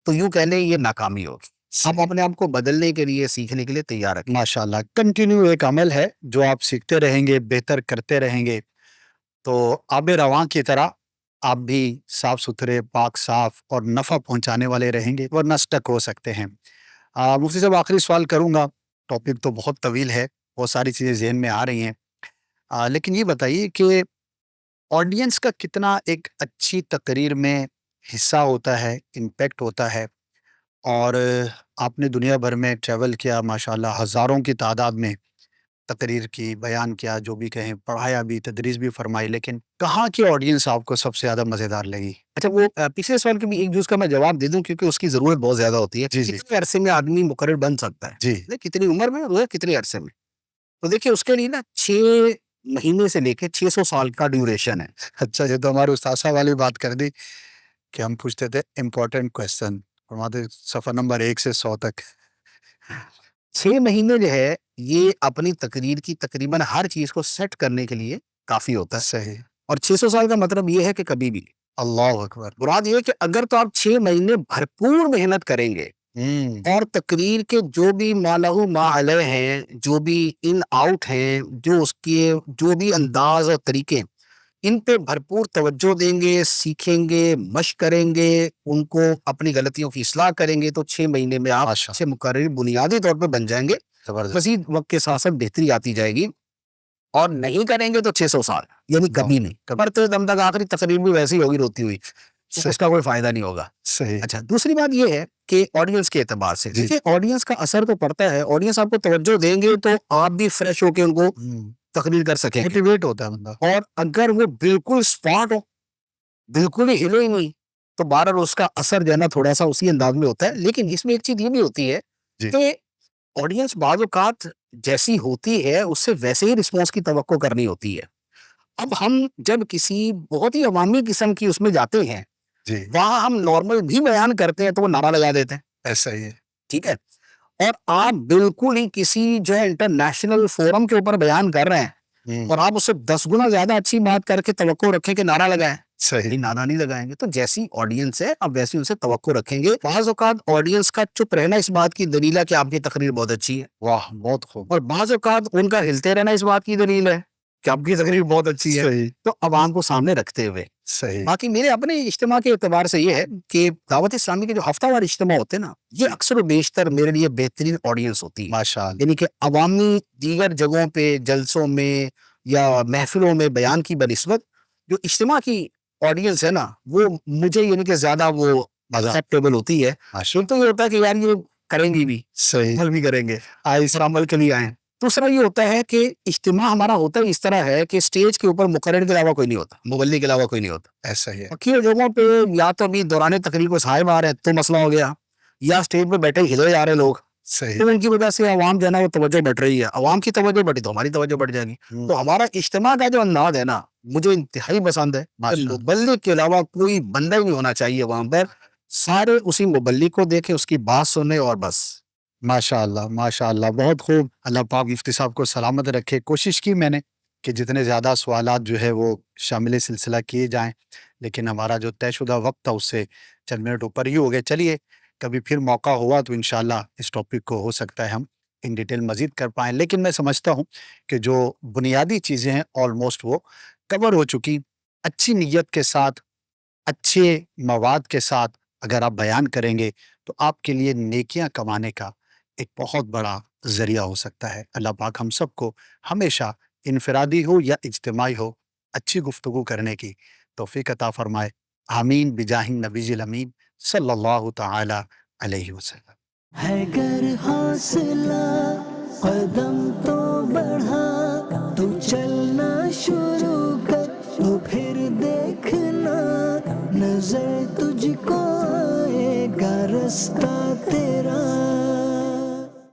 تو یوں کہنے یہ ناکامی ہوگی. آپ اپنے آپ کو بدلنے کے لیے، سیکھنے کے لیے تیار رکھیں. ماشاءاللہ. کنٹینیو ایک عمل ہے جو آپ سیکھتے رہیں گے، بہتر کرتے رہیں گے تو آب رواں کی طرح آپ بھی صاف ستھرے، پاک صاف اور نفع پہنچانے والے رہیں گے، ورنہ سٹک ہو سکتے ہیں. مفتی صاحب آخری سوال کروں گا، ٹاپک تو بہت طویل ہے، بہت ساری چیزیں ذہن میں آ رہی ہیں، لیکن یہ بتائیے کہ آڈینس کا کتنا ایک اچھی تقریر میں حصہ ہوتا ہے، امپیکٹ ہوتا ہے. اور آپ نے دنیا بھر میں ٹریول کیا، ماشاءاللہ ہزاروں کی تعداد میں تقریر کی، بیان کیا، جو بھی کہیں، پڑھایا بھی، تدریس بھی فرمائی، لیکن کہاں کی آڈینس آپ کو سب سے زیادہ مزیدار لگی؟ اچھا، وہ پچھلے سوال کے بھی ایک جز کا میں جواب دے دوں کیونکہ اس کی ضرورت بہت زیادہ ہوتی ہے. جی جی کتنے عرصے میں آدمی مقرر بن سکتا ہے، جی. کتنی عمر میں اور کتنے عرصے میں؟ تو دیکھیے اس کے لیے نا 6 مہینے سے لے کے 600 سال کا ڈیوریشن ہے. اچھا، یہ تو ہمارے استاد صاحب والی بات کر دی کہ ہم پوچھتے تھے امپورٹنٹ کوشچن، فرماتے صفحہ نمبر 1 سے 100 تک. 6 مہینے جو ہے یہ اپنی تقریر کی تقریباً ہر چیز کو سیٹ کرنے کے لیے کافی ہوتا ہے. صحیح. اور 600 سال کا مطلب یہ ہے کہ کبھی بھی، اللہ اکبر. مراد یہ ہے کہ اگر تو آپ 6 مہینے بھرپور محنت کریں گے اور تقریر کے جو بھی مالہ ما علیہ ہیں، جو بھی ان آؤٹ ہیں، جو اس کے جو بھی انداز اور طریقے، ان پہ بھرپور توجہ دیں گے، سیکھیں گے، مشق کریں گے، ان کو اپنی غلطیوں کی اصلاح کریں گے تو 6 مہینے میں آپ ماشاء اچھے مقرر بنیادی طور پہ بن جائیں گے. زبردست. مزید وقت کے ساتھ ساتھ بہتری آتی جائے گی، اور نہیں کریں گے تو 600 سال یعنی کبھی نہیں. مرتے دم تک آخری تقریر بھی ویسی ہوگی روتی ہوئی، اس کا کوئی فائدہ نہیں ہوگا. صحیح. اچھا، دوسری بات یہ ہے کہ آڈینس کے اعتبار سے جی. دیکھیں آڈینس کا اثر تو پڑتا ہے. آڈینس آپ کو توجہ دیں گے تو آپ بھی فریش ہو کے ان کو تقریر کر سکیں گے. موٹیویٹ ہوتا ہے بندہ. اور اگر وہ بالکل اسپاٹ ہو، بالکل ہی ہلے ہی نہیں، تو بہرحال اس کا اثر جو ہے نا تھوڑا سا اسی انداز میں ہوتا ہے. لیکن اس میں ایک چیز یہ بھی ہوتی ہے جی. کہ آڈینس بعض اوقات جیسی ہوتی ہے اس سے ویسے ہی رسپانس کی توقع کرنی ہوتی ہے. اب ہم جب کسی بہت ہی عوامی قسم کی اس میں جاتے ہیں، جی. وہاں ہم نارمل بھی بیان کرتے ہیں تو وہ نعرہ لگا دیتے ہیں. ایسا ہی ہے. ٹھیک ہے. اور آپ بالکل ہی کسی جو ہے انٹرنیشنل فورم کے اوپر بیان کر رہے ہیں اور آپ اس سے 10 گنا زیادہ اچھی بات کر کے توقع رکھیں کہ نعرہ لگائیں، صحیح. نعرہ نہیں لگائیں گے. تو جیسی آڈینس ہے آپ ویسی ان سے توقع رکھیں گے. بعض اوقات آڈینس کا چپ رہنا اس بات کی دلیل ہے کہ آپ کی تقریر بہت اچھی ہے، واہ، بہت خوب. اور بعض اوقات ان کا ہلتے رہنا اس بات کی دلیل ہے کہ آپ کی تقریر بہت اچھی ہے. صحیح. تو عوام کو سامنے رکھتے ہوئے صحیح. باقی میرے اپنے اجتماع کے اعتبار سے یہ ہے کہ دعوت اسلامی کے جو ہفتہ وار اجتماع ہوتے ہیں نا، یہ اکثر و بیشتر میرے لیے بہترین آڈینس ہوتی ہے. ماشاءاللہ. یعنی کہ عوامی دیگر جگہوں پہ جلسوں میں یا محفلوں میں بیان کی بنسبت جو اجتماع کی آڈینس ہے نا وہ مجھے یعنی کہ زیادہ وہ ایکسیپٹیبل ہوتی ہے. ماشاءاللہ. تو یہ ہوتا ہے کہ یار یہ کریں گی بھی، صحیح. عمل بھی کریں گے، اس پر عمل کے لیے آئیں. دوسرا یہ ہوتا ہے کہ اجتماع ہمارا ہوتا ہے اس طرح ہے کہ اسٹیج کے اوپر مقرر کے علاوہ کوئی نہیں ہوتا، مبلغ کے علاوہ کوئی نہیں ہوتا. ایسا ہی ہے. باقی جگہوں پہ یا تو ابھی دوران تقریر کو صاحب آ رہے ہیں تو مسئلہ ہو گیا، یا اسٹیج پہ بیٹھے ہلے جا رہے لوگ، صحیح. تو ان کی وجہ سے عوام جو ہے نا وہ توجہ بڑھ رہی ہے. عوام کی توجہ بڑھی تو ہماری توجہ بڑھ جائے گی. تو ہمارا اجتماع کا جو انداز ہے نا مجھے انتہائی پسند ہے. مبلغ کے علاوہ کوئی بندہ ہی نہیں ہونا چاہیے وہاں پر، سارے اسی مبلغ کو دیکھیں، اس کی بات سنیں اور بس. ماشاءاللہ ماشاءاللہ، بہت خوب. اللہ پاک مفتی صاحب کو سلامت رکھے. کوشش کی میں نے کہ جتنے زیادہ سوالات جو ہے وہ شامل سلسلہ کیے جائیں، لیکن ہمارا جو طے شدہ وقت تھا اس سے چند منٹ اوپر ہی ہو گئے. چلیے کبھی پھر موقع ہوا تو انشاءاللہ اس ٹاپک کو ہو سکتا ہے ہم ان ڈیٹیل مزید کر پائیں. لیکن میں سمجھتا ہوں کہ جو بنیادی چیزیں ہیں آلموسٹ وہ کور ہو چکی. اچھی نیت کے ساتھ، اچھے مواد کے ساتھ اگر آپ بیان کریں گے تو آپ کے لیے نیکیاں کمانے کا ایک بہت بڑا ذریعہ ہو سکتا ہے. اللہ پاک ہم سب کو ہمیشہ انفرادی ہو یا اجتماعی ہو اچھی گفتگو کرنے کی توفیق عطا فرمائے. آمین بجاہ النبی الامین صلی اللہ تعالی علیہ وسلم. ہے گر حوصلہ قدم تو بڑھا، تو چلنا شروع کر تو پھر دیکھنا نظر تجھ کو آئے گا رستہ تیرا.